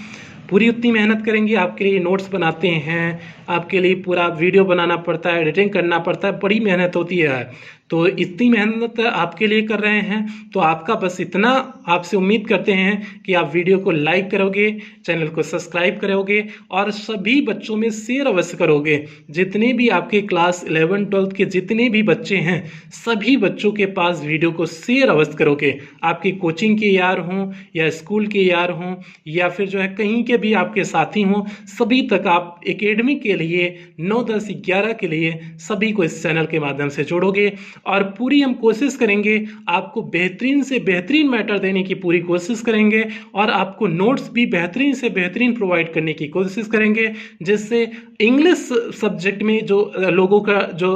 पूरी उतनी मेहनत करेंगे। आपके लिए नोट्स बनाते हैं, आपके लिए पूरा वीडियो बनाना पड़ता है, एडिटिंग करना पड़ता है, बड़ी मेहनत होती है, तो इतनी मेहनत आपके लिए कर रहे हैं, तो आपका बस इतना आपसे उम्मीद करते हैं कि आप वीडियो को लाइक करोगे, चैनल को सब्सक्राइब करोगे और सभी बच्चों में शेयर अवश्य करोगे। जितने भी आपके क्लास 11 12 के जितने भी बच्चे हैं, सभी बच्चों के पास वीडियो को शेयर अवश्य करोगे। आपकी कोचिंग के यार हों या स्कूल के यार हों या फिर जो है कहीं के भी आपके साथी हों, सभी तक आप एकेडमी के लिए 9 10 11 के लिए सभी को इस चैनल के माध्यम से जोड़ोगे और पूरी हम कोशिश करेंगे आपको बेहतरीन से बेहतरीन मैटर देने की पूरी कोशिश करेंगे और आपको नोट्स भी बेहतरीन से बेहतरीन प्रोवाइड करने की कोशिश करेंगे, जिससे इंग्लिश सब्जेक्ट में जो लोगों का जो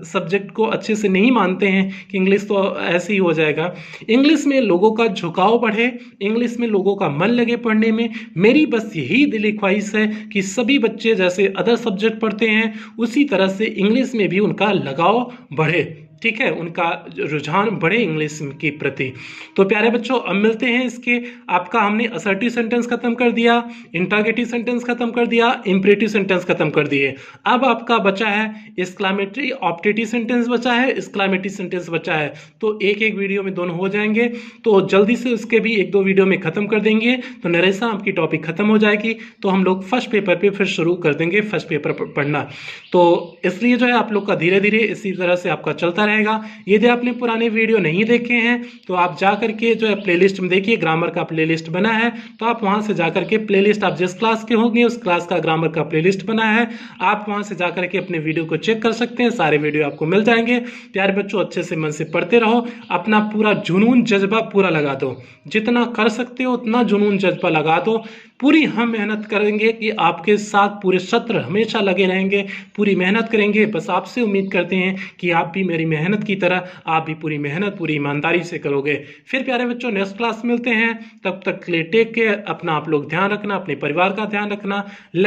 सब्जेक्ट को अच्छे से नहीं मानते हैं कि इंग्लिश तो ऐसे ही हो जाएगा, इंग्लिश में लोगों का झुकाव बढ़े, इंग्लिश में लोगों का मन लगे पढ़ने में। मेरी बस यही दिली ख्वाहिश है कि सभी बच्चे जैसे अदर सब्जेक्ट पढ़ते हैं उसी तरह से इंग्लिश में भी उनका लगाव बढ़े, ठीक है, उनका रुझान बढ़े इंग्लिश के प्रति। तो प्यारे बच्चों अब मिलते हैं इसके, आपका हमने असर्टिव सेंटेंस खत्म कर दिया, इंटरोगेटिव सेंटेंस खत्म कर दिया, इंपरेटिव सेंटेंस खत्म कर दिए। अब आपका बचा है एक्सक्लेमेटरी ऑप्टेटिव सेंटेंस बचा है, एक्सक्लेमेटरी सेंटेंस बचा है, तो एक एक वीडियो में दोनों हो जाएंगे, तो जल्दी से उसके भी 1 2 वीडियो में खत्म कर देंगे, तो नरेशन आपकी टॉपिक खत्म हो जाएगी, तो हम लोग फर्स्ट पेपर पे फिर शुरू कर देंगे फर्स्ट पेपर पढ़ना। तो इसलिए जो है आप लोग का धीरे धीरे इसी तरह से आपका चलता रहेगा। यदि आपने पुराने वीडियो नहीं देखे हैं तो आप जा करके जो है प्लेलिस्ट में देखिए, ग्रामर का प्लेलिस्ट बना है, तो आप वहां से जाकर के प्लेलिस्ट, आप जिस क्लास के होंगे उस क्लास का ग्रामर का प्लेलिस्ट बना है, आप वहां से जाकर के अपने वीडियो को चेक कर सकते हैं, सारे वीडियो आपको मिल जाएंगे। प्यारे बच्चों अच्छे से मन से पढ़ते रहो, अपना पूरा जुनून जज्बा पूरा लगा दो, जितना कर सकते हो उतना जुनून जज्बा लगा दो। पूरी हम मेहनत करेंगे कि आपके साथ पूरे सत्र हमेशा लगे रहेंगे, पूरी मेहनत करेंगे। बस आपसे उम्मीद करते हैं कि आप भी मेरी मेहनत की तरह आप भी पूरी मेहनत पूरी ईमानदारी से करोगे। फिर प्यारे बच्चों नेक्स्ट क्लास मिलते हैं, तब तक के लिए टेक केयर, अपना आप लोग ध्यान रखना, अपने परिवार का ध्यान रखना।